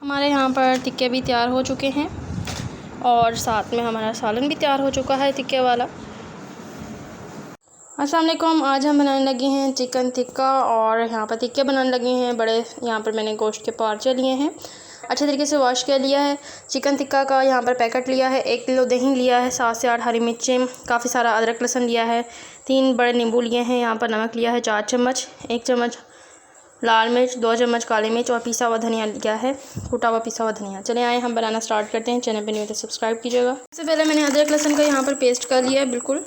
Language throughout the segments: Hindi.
हमारे यहाँ पर टिक्के भी तैयार हो चुके हैं और साथ में हमारा सालन भी तैयार हो चुका है टिक्के वाला। अस्सलाम वालेकुम। आज हम बनाने लगे हैं चिकन टिक्का और यहाँ पर टिक्के बनाने लगे हैं बड़े। यहाँ पर मैंने गोश्त के पार्चे लिए हैं, अच्छे तरीके से वॉश कर लिया है। चिकन टिक्का का यहाँ पर पैकेट लिया है, 1 किलो दही लिया है, 7 से 8 हरी मिर्चें, काफ़ी सारा अदरक लहसुन लिया है, 3 बड़े नींबू लिए हैं। यहाँ पर नमक लिया है 4 चम्मच, 1 चम्मच लाल मिर्च, 2 चम्मच काली मिर्च और पिसा हुआ धनिया लिया है, कूटा हुआ पिसा हुआ धनिया। चले आए हम बनाना स्टार्ट करते हैं। चैनल पे नहीं हो तो सब्सक्राइब कीजिएगा। सबसे पहले मैंने अदरक लहसुन का यहाँ पर पेस्ट कर लिया है, बिल्कुल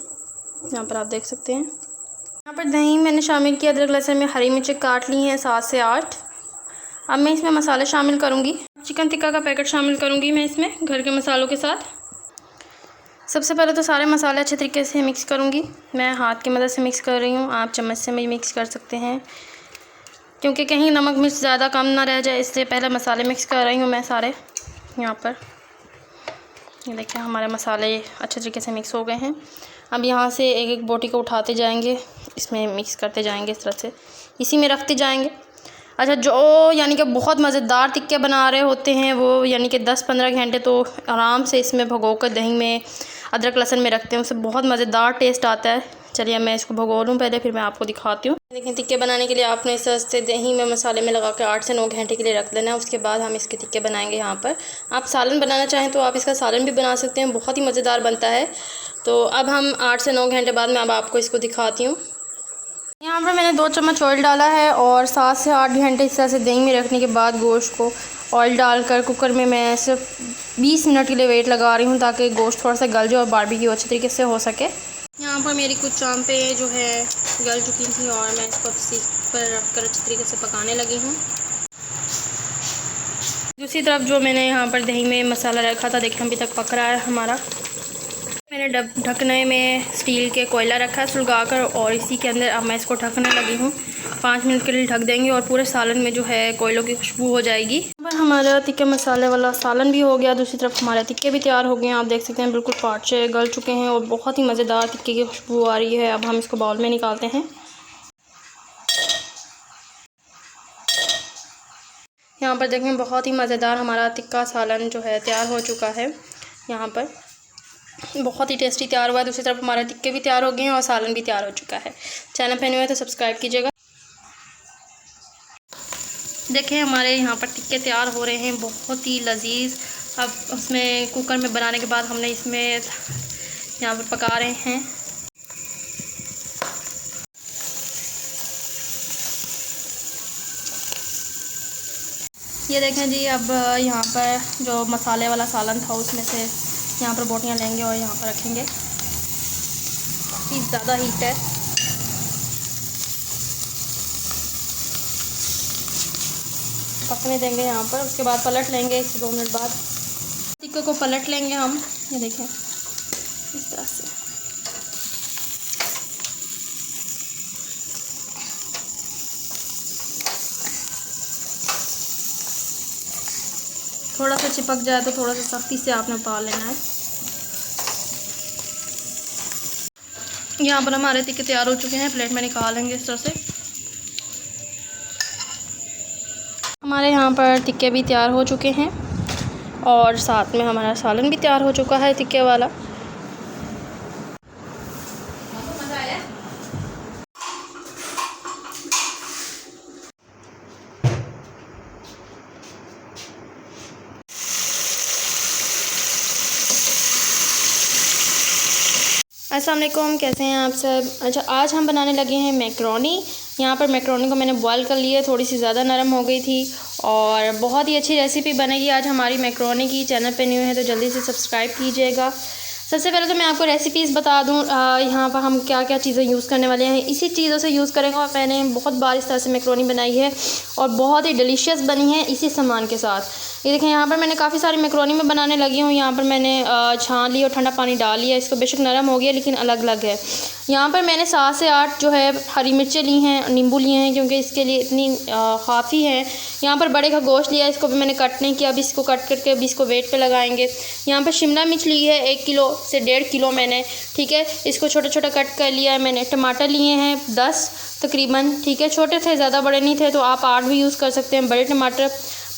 यहाँ पर आप देख सकते हैं। यहाँ पर दही मैंने शामिल किया, अदरक लहसुन में हरी मिर्चें काट ली हैं 7 से 8। अब मैं इसमें मसाले शामिल करूँगी। चिकन टिक्का का पैकेट शामिल करूँगी मैं इसमें घर के मसालों के साथ। सबसे पहले तो सारे मसाले अच्छे तरीके से मिक्स करूँगी। मैं हाथ की मदद से मिक्स कर रही हूँ, आप चम्मच से भी मिक्स कर सकते हैं, क्योंकि कहीं नमक मिर्च ज़्यादा कम ना रह जाए, इसलिए पहले मसाले मिक्स कर रही हूँ मैं सारे। यहाँ पर ये देखिए हमारे मसाले अच्छे तरीके से मिक्स हो गए हैं। अब यहाँ से एक एक बोटी को उठाते जाएंगे, इसमें मिक्स करते जाएंगे, इस तरह से इसी में रखते जाएंगे। अच्छा, जो यानी कि बहुत मज़ेदार टिक्के बना रहे होते हैं वो यानी कि 10-15 घंटे तो आराम से इसमें भगोकर दही में अदरक लहसुन में रखते हैं, उससे बहुत मज़ेदार टेस्ट आता है। चलिए मैं इसको भगो लूँ पहले, फिर मैं आपको दिखाती हूँ। देखिए टिक्के बनाने के लिए आपने इस तरह से दही में मसाले में लगा कर 8 से 9 घंटे के लिए रख देना है। उसके बाद हम इसके टिक्के बनाएंगे। यहाँ पर आप सालन बनाना चाहें तो आप इसका सालन भी बना सकते हैं, बहुत ही मज़ेदार बनता है। तो अब हम 8 से 9 घंटे बाद मैं अब आपको इसको दिखाती हूँ। यहाँ पर मैंने 2 चम्मच ऑयल डाला है और 7 से 8 घंटे इस तरह से दही में रखने के बाद गोश्त को ऑयल डालकर कुकर में मैं सिर्फ 20 मिनट के लिए वेट लगा रही हूँ, ताकि गोश्त थोड़ा सा गल जाए और बारबेक्यू अच्छे तरीके से हो सके। यहाँ पर मेरी कुछ चांपें जो है गल चुकी थी और मैं इसको सीख पर रख कर अच्छे तरीके से पकाने लगी हूँ। दूसरी तरफ जो मैंने यहाँ पर दही में मसाला रखा था, देखिए अभी तक पक रहा है हमारा। मैंने ढकने में स्टील के कोयला रखा है सुलगा कर, और इसी के अंदर अब मैं इसको ढकने लगी हूँ। 5 मिनट के लिए ढक देंगे और पूरे सालन में जो है कोयलों की खुशबू हो जाएगी। पर हमारा टिक्के मसाले वाला सालन भी हो गया, दूसरी तरफ हमारे टिक्के भी तैयार हो गए हैं। आप देख सकते हैं बिल्कुल पार्चे गल चुके हैं और बहुत ही मज़ेदार टिक्के की खुशबू आ रही है। अब हम इसको बाउल में निकालते हैं। यहाँ पर देखें बहुत ही मज़ेदार हमारा टिक्का सालन जो है तैयार हो चुका है। यहाँ पर बहुत ही टेस्टी तैयार हुआ है। दूसरी तरफ हमारे टिक्के भी तैयार हो गए हैं और सालन भी तैयार हो चुका है। चैनल पे नए हो तो सब्सक्राइब कीजिएगा। देखें हमारे यहाँ पर टिक्के तैयार हो रहे हैं, बहुत ही लजीज। अब उसमें कुकर में बनाने के बाद हमने इसमें यहाँ पर पका रहे हैं। ये देखें जी, अब यहाँ पर जो मसाले वाला सालन था उसमें से यहाँ पर बोटियाँ लेंगे और यहाँ पर रखेंगे। काफ़ी ज़्यादा हीट है। पकने देंगे यहाँ पर, उसके बाद पलट लेंगे। 1 से 2 मिनट बाद टिक्के को पलट लेंगे हम। ये देखें इस तरह से। थोड़ा सा चिपक जाए तो थोड़ा सा सख्ती से आपने पाल लेना है। यहाँ पर हमारे टिक्के तैयार हो चुके हैं, प्लेट में निकालेंगे इस तरह से। हमारे यहाँ पर टिक्के भी तैयार हो चुके हैं और साथ में हमारा सालन भी तैयार हो चुका है टिक्के वाला। अस्सलाम वालेकुम, कैसे हैं आप सब। अच्छा, आज हम बनाने लगे हैं मैकरोनी। यहाँ पर मैकरोनी को मैंने बॉईल कर लिया, थोड़ी सी ज़्यादा नरम हो गई थी और बहुत ही अच्छी रेसिपी बनेगी आज हमारी मैकरोनी की। चैनल पे न्यू है तो जल्दी से सब्सक्राइब कीजिएगा। सबसे पहले तो मैं आपको रेसिपीज़ बता दूँ यहाँ पर हम क्या क्या चीज़ें यूज़ करने वाले हैं। इसी चीज़ों से यूज़ करेंगे और मैंने बहुत बार इस तरह से मैकरोनी बनाई है और बहुत ही डिलीशियस बनी है इसी सामान के साथ। ये देखें यहाँ पर मैंने काफ़ी सारी मैकरोनी में बनाने लगी हूँ। यहाँ पर मैंने छान ली और ठंडा पानी डाल लिया। इसको बेशक नरम हो गया लेकिन अलग अलग है। यहाँ पर मैंने 7 से 8 जो है हरी मिर्चें ली हैं, नींबू लिए हैं, क्योंकि इसके लिए इतनी काफ़ी है। यहाँ पर बड़े का गोश्त लिया, इसको भी मैंने कट नहीं किया। अभी इसको कट करके अभी इसको वेट पे लगाएंगे। यहाँ पर शिमला मिर्च ली है 1 किलो से 1.5 किलो मैंने, ठीक है। इसको छोटा छोटा कट कर लिया है मैंने। टमाटर लिए हैं 10 तकरीबन, ठीक है। छोटे थे, ज़्यादा बड़े नहीं थे, तो आप 8 भी यूज़ कर सकते हैं बड़े टमाटर।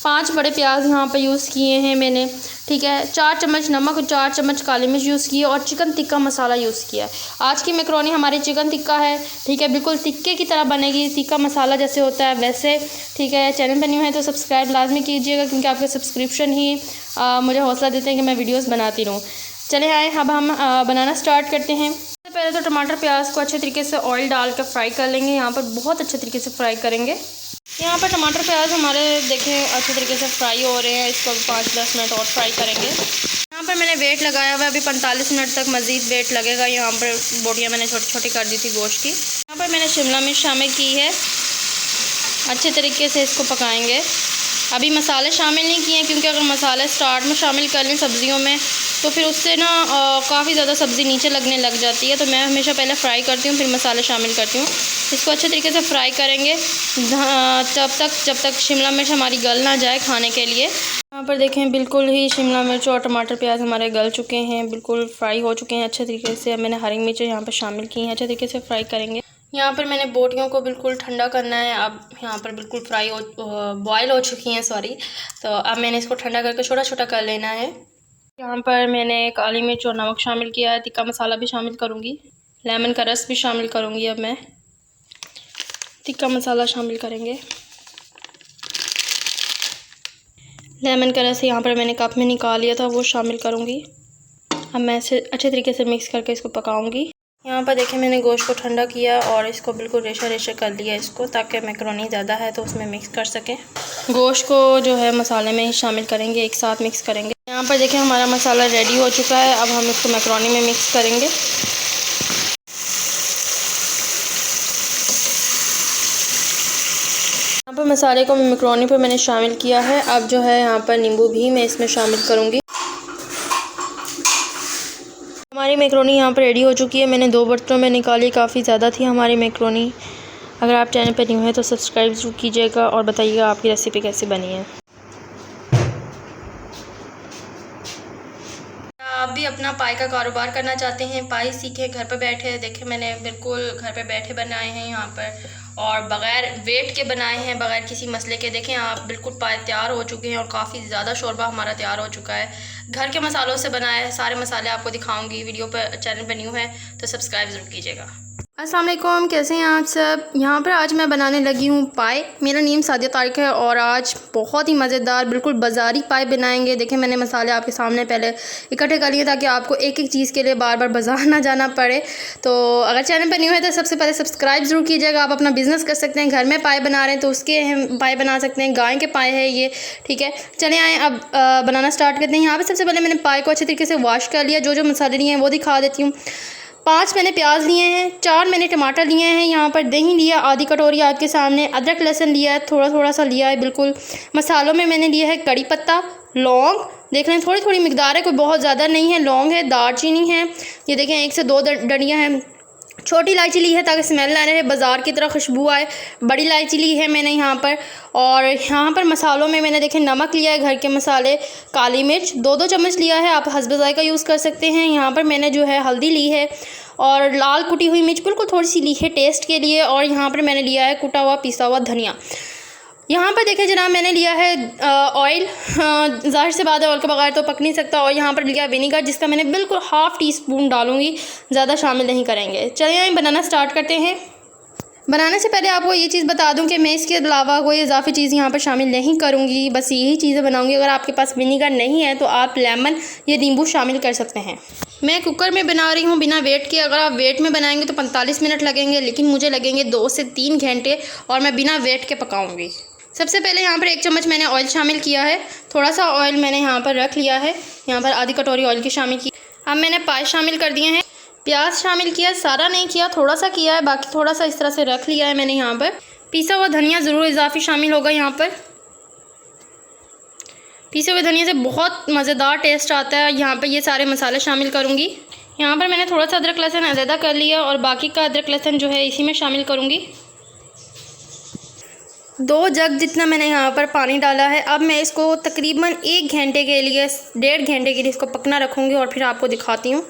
5 बड़े प्याज यहाँ पर यूज़ किए हैं मैंने, ठीक है। 4 चम्मच नमक और 4 चम्मच काली मिर्च यूज़ किए और चिकन टिक्का मसाला यूज़ किया है। आज की मैक्रोनी हमारी चिकन टिक्का है, ठीक है। बिल्कुल टिक्के की तरह बनेगी, टिक्का मसाला जैसे होता है वैसे, ठीक है। चैनल पर न्यू है तो सब्सक्राइब लाजमी कीजिएगा, क्योंकि आपके सब्सक्रिप्शन ही मुझे हौसला देते हैं कि मैं वीडियोज़ बनाती रहूँ। चले आए अब हम बनाना स्टार्ट करते हैं। सबसे पहले तो टमाटर प्याज को अच्छे तरीके से ऑयल डाल कर फ्राई कर लेंगे। यहाँ पर बहुत अच्छे तरीके से फ्राई करेंगे। यहाँ पर टमाटर प्याज हमारे देखें अच्छे तरीके से फ्राई हो रहे हैं, इसको 5-10 मिनट और फ्राई करेंगे। यहाँ पर मैंने वेट लगाया हुआ है, अभी 45 मिनट तक मज़ीद वेट लगेगा। यहाँ पर बोटियाँ मैंने छोटी छोटी कर दी थी गोश्त की। यहाँ पर मैंने शिमला मिर्च शामिल की है, अच्छे तरीके से इसको पकाएंगे। अभी मसाले शामिल नहीं किए हैं, क्योंकि अगर मसाले स्टार्ट में शामिल कर लें सब्ज़ियों में तो फिर उससे ना काफ़ी ज़्यादा सब्ज़ी नीचे लगने लग जाती है। तो मैं हमेशा पहले फ्राई करती हूँ, फिर मसाले शामिल करती हूँ। इसको अच्छे तरीके से फ्राई करेंगे जब तक शिमला मिर्च हमारी गल ना जाए खाने के लिए। यहाँ पर देखें बिल्कुल ही शिमला मिर्च और टमाटर प्याज हमारे गल चुके हैं, बिल्कुल फ्राई हो चुके हैं अच्छे तरीके से। अब मैंने हरी मिर्च यहाँ पर शामिल की हैं, अच्छे तरीके से फ्राई करेंगे। यहाँ पर मैंने बोटियों को बिल्कुल ठंडा करना है। अब यहाँ पर बिल्कुल बॉयल हो चुकी हैं, सॉरी। तो अब मैंने इसको ठंडा करके छोटा छोटा कर लेना है। यहाँ पर मैंने काली मिर्च और नमक शामिल किया है, टिक्का मसाला भी शामिल करूँगी, लेमन का रस भी शामिल करूँगी। अब मैं टिक्का मसाला शामिल करेंगे। लेमन का रस यहाँ पर मैंने कप में निकाल लिया था, वो शामिल करूँगी। अब मैं इसे अच्छे तरीके से मिक्स करके इसको पकाऊँगी। यहाँ पर देखें मैंने गोश्त को ठंडा किया और इसको बिल्कुल रेशा रेशा कर लिया इसको, ताकि मैक्रोनी ज़्यादा है तो उसमें मिक्स कर सकें। गोश्त को जो है मसाले में ही शामिल करेंगे, एक साथ मिक्स करेंगे। यहाँ पर देखें हमारा मसाला रेडी हो चुका है। अब हम इसको मैक्रोनी में मिक्स करेंगे। यहाँ पर मसाले को मैक्रोनी पर मैंने शामिल किया है। अब जो है यहाँ पर नींबू भी मैं इसमें शामिल करूँगी। हमारी मैक्रोनी यहाँ पर रेडी हो चुकी है। मैंने 2 बर्तनों में निकाली, काफ़ी ज़्यादा थी हमारी मैक्रोनी। अगर आप चैनल पर न्यू हैं तो सब्सक्राइब ज़रूर कीजिएगा और बताइएगा आपकी रेसिपी कैसी बनी है। आप भी अपना पाई का कारोबार करना चाहते हैं, पाई सीखें घर पर बैठे। देखें मैंने बिल्कुल घर पे बैठे बनाए हैं यहाँ पर, और बग़ैर वेट के बनाए हैं, बग़ैर किसी मसले के। देखें आप बिल्कुल पाए तैयार हो चुके हैं और काफ़ी ज़्यादा शोरबा हमारा तैयार हो चुका है। घर के मसालों से बनाया है, सारे मसाले आपको दिखाऊंगी। वीडियो पर चैनल पर न्यू है तो सब्सक्राइब ज़रूर कीजिएगा। अस्सलाम वालेकुम, कैसे हैं आप सब। यहाँ पर आज मैं बनाने लगी हूँ पाए। मेरा नेम सादिया तारिक है और आज बहुत ही मज़ेदार बिल्कुल बाज़ारी पाए बनाएंगे। देखें मैंने मसाले आपके सामने पहले इकट्ठे कर लिए, ताकि आपको एक एक चीज़ के लिए बार बार बाज़ार ना जाना पड़े। तो अगर चैनल पर न्यू है तो सबसे पहले सब्सक्राइब ज़रूर कीजिएगा। आप अपना बिज़नेस कर सकते हैं, घर में पाए बना रहे हैं तो उसके हम पाए बना सकते हैं। गाय के पाए है ये, ठीक है। चले आएँ अब बनाना स्टार्ट करते हैं। यहाँ पर सबसे पहले मैंने पाए को अच्छे तरीके से वॉश कर लिया। जो जो मसाले लिए हैं वो दिखा देती हूँ। 5 मैंने प्याज लिए हैं, 4 मैंने टमाटर लिए हैं। यहाँ पर दही लिया आधी कटोरी आपके सामने, अदरक लहसुन लिया है थोड़ा थोड़ा सा लिया है बिल्कुल। मसालों में मैंने लिया है कड़ी पत्ता, लौंग, देख रहे हैं थोड़ी थोड़ी मिकदार है, कोई बहुत ज़्यादा नहीं है। लौंग है, दालचीनी है, ये देखें 1 से 2 डंडियाँ हैं। छोटी इलायची ली है ताकि स्मेल ना रहे, बाज़ार की तरह खुशबू आए। बड़ी इलायची ली है मैंने यहाँ पर। और यहाँ पर मसालों में मैंने देखें नमक लिया है, घर के मसाले, काली मिर्च 2-2 चम्मच लिया है, आप हस्ब ज़ायक़ा यूज़ कर सकते हैं। यहाँ पर मैंने जो है हल्दी ली है और लाल कुटी हुई मिर्च बिल्कुल थोड़ी सी ली है टेस्ट के लिए। और यहाँ पर मैंने लिया है कुटा हुआ पिसा हुआ धनिया। यहाँ पर देखें जनाब मैंने लिया है ऑयल, ज़ाहिर से बात है ऑयल के बगैर तो पक नहीं सकता। और यहाँ पर लिया विनीगर, जिसका मैंने बिल्कुल ½ टीस्पून डालूँगी, ज़्यादा शामिल नहीं करेंगे। चलिए आइए बनाना स्टार्ट करते हैं। बनाने से पहले आपको ये चीज़ बता दूं कि मैं इसके अलावा कोई इजाफी चीज़ यहाँ पर शामिल नहीं करूँगी, बस यही चीज़ें बनाऊँगी। अगर आपके पास विनीगर नहीं है तो आप लेमन या नींबू शामिल कर सकते हैं। मैं कुकर में बना रही हूँ बिना वेट के। अगर आप वेट में बनाएंगे तो 45 मिनट लगेंगे, लेकिन मुझे लगेंगे 2 से 3 घंटे, और मैं बिना वेट के पकाऊँगी। सबसे पहले यहाँ पर 1 चम्मच मैंने ऑयल शामिल किया है। थोड़ा सा ऑयल मैंने यहाँ पर रख लिया है, यहाँ पर आधी कटोरी ऑयल की शामिल की। अब मैंने पाए शामिल कर दिए हैं, प्याज शामिल किया, सारा नहीं किया, थोड़ा सा किया है, बाकी थोड़ा सा इस तरह से रख लिया है मैंने। यहाँ पर पिसा हुआ धनिया ज़रूर इजाफी शामिल होगा। यहाँ पर पिसे हुए धनिया से बहुत मज़ेदार टेस्ट आता है। यहाँ पर ये सारे मसाले शामिल करूँगी। यहाँ पर मैंने थोड़ा सा अदरक लहसुन अलहदा कर लिया और बाकी का अदरक लहसुन जो है इसी में शामिल करूँगी। 2 जग जितना मैंने यहाँ पर पानी डाला है। अब मैं इसको तकरीबन 1 घंटे के लिए, 1.5 घंटे के लिए इसको पकना रखूँगी और फिर आपको दिखाती हूँ।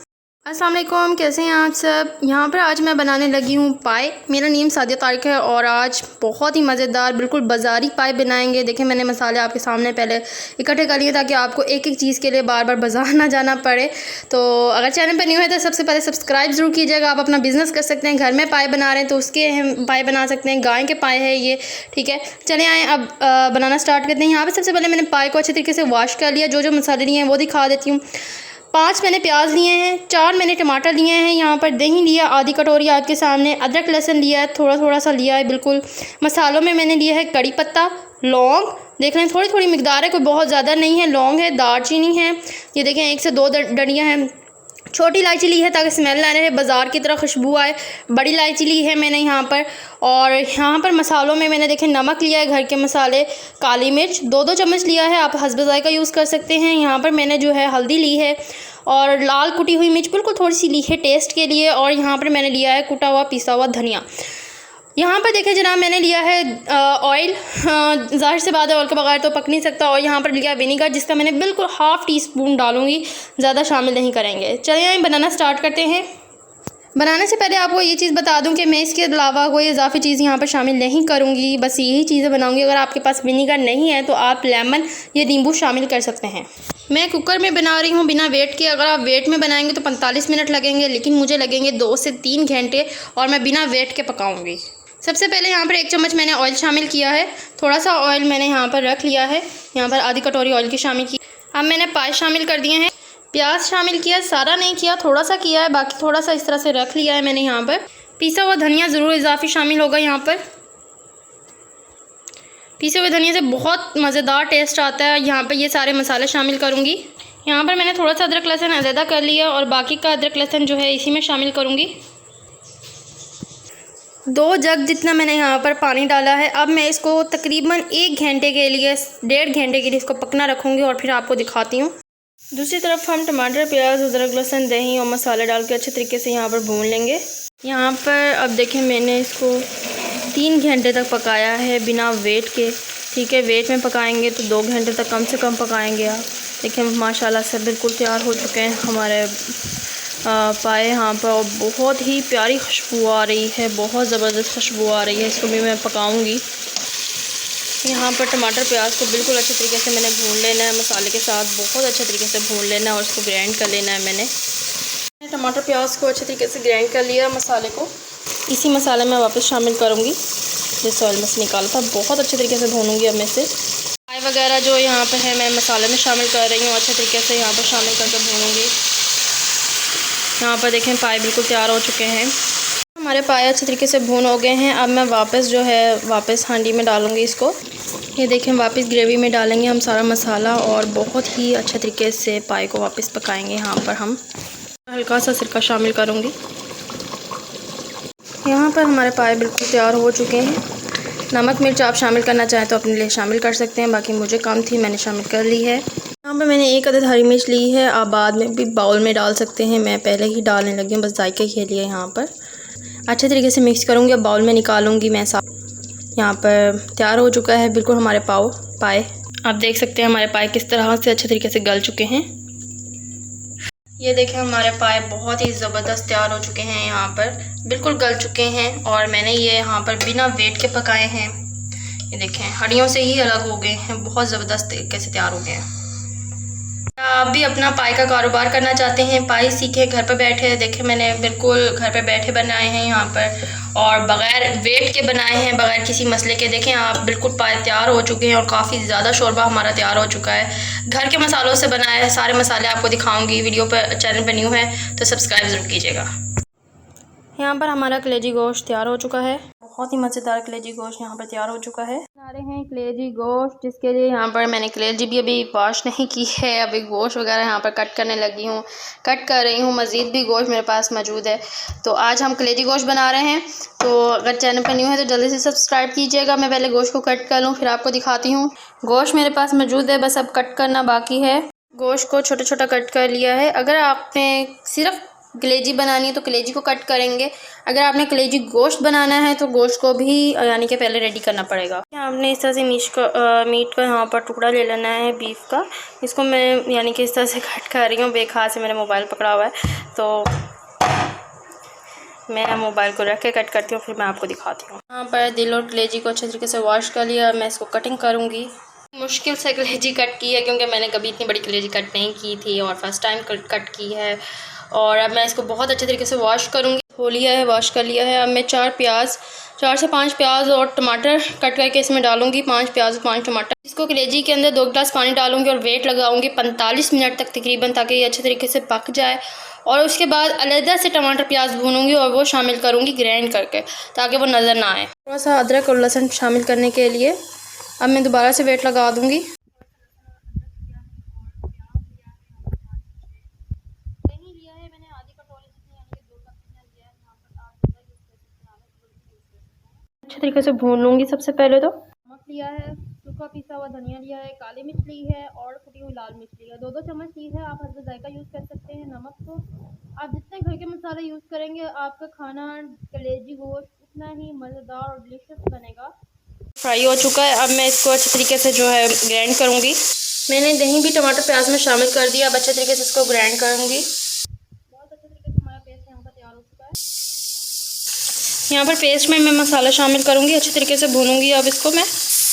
अस्सलाम वालेकुम, कैसे हैं आप सब। यहाँ पर आज मैं बनाने लगी हूँ पाए। मेरा नेम सादिया तारिक है और आज बहुत ही मज़ेदार बिल्कुल बाज़ारी पाए बनाएंगे। देखें मैंने मसाले आपके सामने पहले इकट्ठे कर लिए ताकि आपको एक एक चीज़ के लिए बार बार बाज़ार ना जाना पड़े। तो अगर चैनल पर न्यू है तो सबसे पहले सब्सक्राइब ज़रूर कीजिएगा। आप अपना बिज़नेस कर सकते हैं, घर में पाए बना रहे हैं तो उसके पाए बना सकते हैं। गाय के पाए है ये, ठीक है। चले आए अब बनाना स्टार्ट करते हैं। यहाँ पर सबसे पहले मैंने पाए को अच्छे तरीके से वॉश कर लिया। जो जो मसाले लिए हैं वो दिखा देती हूँ। 5 मैंने प्याज लिए हैं, 4 मैंने टमाटर लिए हैं, यहाँ पर दही लिया आधी कटोरी आपके सामने, अदरक लहसुन लिया है थोड़ा थोड़ा सा लिया है बिल्कुल। मसालों में मैंने लिया है कड़ी पत्ता, लौंग, देख रहे हैं थोड़ी थोड़ी मिकदार है, कोई बहुत ज़्यादा नहीं है। लौंग है, दालचीनी है, ये देखें 1 से 2 डंडियाँ हैं। छोटी इलायची ली है ताकि स्मेल ना रहे, बाज़ार की तरह खुशबू आए। बड़ी इलायची ली है मैंने यहाँ पर। और यहाँ पर मसालों में मैंने देखें नमक लिया है, घर के मसाले, काली मिर्च 2-2 चम्मच लिया है, आप हस्ब ज़ायक़ा यूज़ कर सकते हैं। यहाँ पर मैंने जो है हल्दी ली है और लाल कुटी हुई मिर्च बिल्कुल थोड़ी सी ली है टेस्ट के लिए। और यहाँ पर मैंने लिया है कुटा हुआ पिसा हुआ धनिया। यहाँ पर देखें जनाब मैंने लिया है ऑयल, ज़ाहिर से बात है ऑयल के बगैर तो पक नहीं सकता। और यहाँ पर लिया विनीगर, जिसका मैंने बिल्कुल ½ टीस्पून डालूँगी, ज़्यादा शामिल नहीं करेंगे। चलिए आइए बनाना स्टार्ट करते हैं। बनाने से पहले आपको ये चीज़ बता दूं कि मैं इसके अलावा कोई इजाफी चीज़ यहाँ पर शामिल नहीं करूँगी, बस यही चीज़ें बनाऊँगी। अगर आपके पास विनीगर नहीं है तो आप लेमन या नींबू शामिल कर सकते हैं। मैं कुकर में बना रही हूँ बिना वेट के। अगर आप वेट में बनाएंगे तो 45 मिनट लगेंगे, लेकिन मुझे लगेंगे 2 से 3 घंटे, और मैं बिना वेट के पकाऊँगी। सबसे पहले यहाँ पर 1 चम्मच मैंने ऑयल शामिल किया है। थोड़ा सा ऑयल मैंने यहाँ पर रख लिया है, यहाँ पर आधी कटोरी ऑयल की शामिल की। अब मैंने पाए शामिल कर दिए हैं, प्याज शामिल किया, सारा नहीं किया, थोड़ा सा किया है, बाकी थोड़ा सा इस तरह से रख लिया है मैंने। यहाँ पर पिसा हुआ धनिया ज़रूर इजाफी शामिल होगा। यहाँ पर पिसे हुए धनिया से बहुत मज़ेदार टेस्ट आता है। यहाँ पर ये सारे मसाले शामिल करूँगी। यहाँ पर मैंने थोड़ा सा अदरक लहसुन अलहदा कर लिया और बाकी का अदरक लहसुन जो है इसी में शामिल करूँगी। 2 जग जितना मैंने यहाँ पर पानी डाला है। अब मैं इसको तकरीबन 1 घंटे के लिए, 1.5 घंटे के लिए इसको पकना रखूँगी और फिर आपको दिखाती हूँ। दूसरी तरफ हम टमाटर, प्याज, अदरक लहसुन, दही और मसाले डाल के अच्छे तरीके से यहाँ पर भून लेंगे। यहाँ पर अब देखें मैंने इसको 3 घंटे तक पकाया है बिना वेट के, ठीक है। वेट में पकाएंगे तो 2 घंटे तक कम से कम पकाएंगे आप। देखें माशाल्लाह से बिल्कुल तैयार हो चुके हैं हमारे पाए यहाँ पर, और बहुत ही प्यारी खुशबू आ रही है, बहुत ज़बरदस्त खुशबू आ रही है। इसको भी मैं पकाऊँगी। यहाँ पर टमाटर प्याज को बिल्कुल अच्छे तरीके से मैंने भून लेना है, मसाले के साथ बहुत अच्छे तरीके से भून लेना है और इसको ग्राइंड कर लेना है। मैंने टमाटर प्याज को अच्छे तरीके से ग्राइंड कर लिया। मसाले को इसी मसाले में वापस शामिल करूँगी जिस ऑयल में से निकाला था। बहुत अच्छे तरीके से भूनूँगी अब मैं से। पाए वगैरह जो यहाँ पर है मैं मसाले में शामिल कर रही हूँ, अच्छे तरीके से यहाँ पर शामिल करके भूनूँगी। यहाँ पर देखें पाए बिल्कुल तैयार हो चुके हैं। हमारे पाए अच्छे तरीके से भून हो गए हैं। अब मैं वापस जो है वापस हांडी में डालूँगी इसको। ये देखें वापस ग्रेवी में डालेंगे हम सारा मसाला और बहुत ही अच्छे तरीके से पाए को वापस पकाएंगे। यहाँ पर हम हल्का सा सिरका शामिल करूँगी। यहाँ पर हमारे पाए बिल्कुल तैयार हो चुके हैं। नमक मिर्च आप शामिल करना चाहें तो अपने लिए शामिल कर सकते हैं, बाकी मुझे कम थी मैंने शामिल कर ली है। यहाँ पर मैंने 1 अदद हरी मिर्च ली है, आप बाद में भी बाउल में डाल सकते हैं, मैं पहले ही डालने लगी हूँ बस जायके के लिए। यहाँ पर अच्छे तरीके से मिक्स करूँगी, अब बाउल में निकालूँगी मैं। यहाँ पर तैयार हो चुका है बिल्कुल हमारे पाए। आप देख सकते हैं हमारे पाए किस तरह से अच्छे तरीके से गल चुके हैं। ये देखें हमारे पाए बहुत ही ज़बरदस्त तैयार हो चुके हैं, यहाँ पर बिल्कुल गल चुके हैं। और मैंने ये यहाँ पर बिना वेट के पकाए हैं। ये देखें हड्डियों से ही अलग हो गए हैं, बहुत ज़बरदस्त तरीके से तैयार हो गए हैं। आप भी अपना पाए का कारोबार करना चाहते हैं, पाए सीखें घर पर बैठे। देखें मैंने बिल्कुल घर पे बैठे बनाए हैं यहाँ पर, और बग़ैर वेट के बनाए हैं, बग़ैर किसी मसले के। देखें आप बिल्कुल पाए तैयार हो चुके हैं और काफ़ी ज़्यादा शोरबा हमारा तैयार हो चुका है। घर के मसालों से बनाया है, सारे मसाले आपको दिखाऊंगी। वीडियो पर चैनल पर न्यू है तो सब्सक्राइब ज़रूर कीजिएगा। यहाँ पर हमारा कलेजी गोश्त तैयार हो चुका है, बहुत ही मज़ेदार कलेजी गोश्त यहाँ पर तैयार हो चुका है। बना रहे हैं कलेजी गोश्त, जिसके लिए यहाँ पर मैंने कलेजी भी अभी वॉश नहीं की है, अभी गोश्त वगैरह यहाँ पर कट करने लगी हूँ, कट कर रही हूँ। मज़ीद भी गोश्त मेरे पास मौजूद है, तो आज हम कलेजी गोश्त बना रहे हैं। तो अगर चैनल पर न्यू है तो जल्दी से सब्सक्राइब कीजिएगा। मैं पहले गोश्त को कट कर लूँ फिर आपको दिखाती हूँ। गोश्त मेरे पास मौजूद है, बस अब कट करना बाकी है। गोश्त को छोटा छोटा कट कर लिया है। अगर आपने सिर्फ कलेजी बनानी है तो कलेजी को कट करेंगे। अगर आपने कलेजी गोश्त बनाना है तो गोश्त को भी यानी कि पहले रेडी करना पड़ेगा। आपने इस तरह से मीट का यहाँ पर टुकड़ा ले लेना है बीफ का। इसको मैं यानी कि इस तरह से कट कर रही हूँ। बेखार से मेरा मोबाइल पकड़ा हुआ है तो मैं मोबाइल को रख के कट करती हूँ, फिर मैं आपको दिखाती हूँ। यहाँ पर दिल और कलेजी को अच्छे तरीके से वॉश कर लिया। मैं इसको कटिंग करूँगी। मुश्किल से कलेजी कट की है क्योंकि मैंने कभी इतनी बड़ी कलेजी कट नहीं की थी और फर्स्ट टाइम कट की है। और अब मैं इसको बहुत अच्छे तरीके से वॉश करूँगी। धो लिया है, वॉश कर लिया है। अब मैं 4 से 5 प्याज और टमाटर कट करके इसमें डालूंगी। 5 प्याज और 5 टमाटर। इसको कलेजी के अंदर 2 गिलास पानी डालूंगी और वेट लगाऊंगी 45 मिनट तक तकरीबन, ताकि ये अच्छे तरीके से पक जाए। और उसके बाद अलग से टमाटर प्याज भूनूंगी और वो शामिल करूँगी ग्राइंड करके, ताकि वो नज़र ना आए। थोड़ा सा अदरक और लहसुन शामिल करने के लिए अब मैं दोबारा से वेट लगा दूँगी। अच्छे तरीके से भून लूँगी। सबसे पहले तो नमक लिया है, सूखा पिसा हुआ धनिया लिया है, काली मिर्च ली है और कुटी हुई लाल मिर्च ली है। 2-2 चम्मच ली है। आप हस्बे जायका यूज़ कर सकते हैं। नमक को आप जितने घर के मसाले यूज़ करेंगे आपका खाना कलेजी गोश्त उतना ही मज़ेदार और डिलीशियस बनेगा। फ्राई हो चुका है। अब मैं इसको अच्छे तरीके से जो है ग्राइंड करूँगी। मैंने दही भी टमाटर प्याज में शामिल कर दिया। अब अच्छे तरीके से इसको ग्राइंड करूँगी। बहुत अच्छे तरीके से हमारा पेस्ट यहाँ पर तैयार हो चुका है। यहाँ पर पेस्ट में मैं मसाला शामिल करूँगी, अच्छे तरीके से भूनूंगी। अब इसको मैं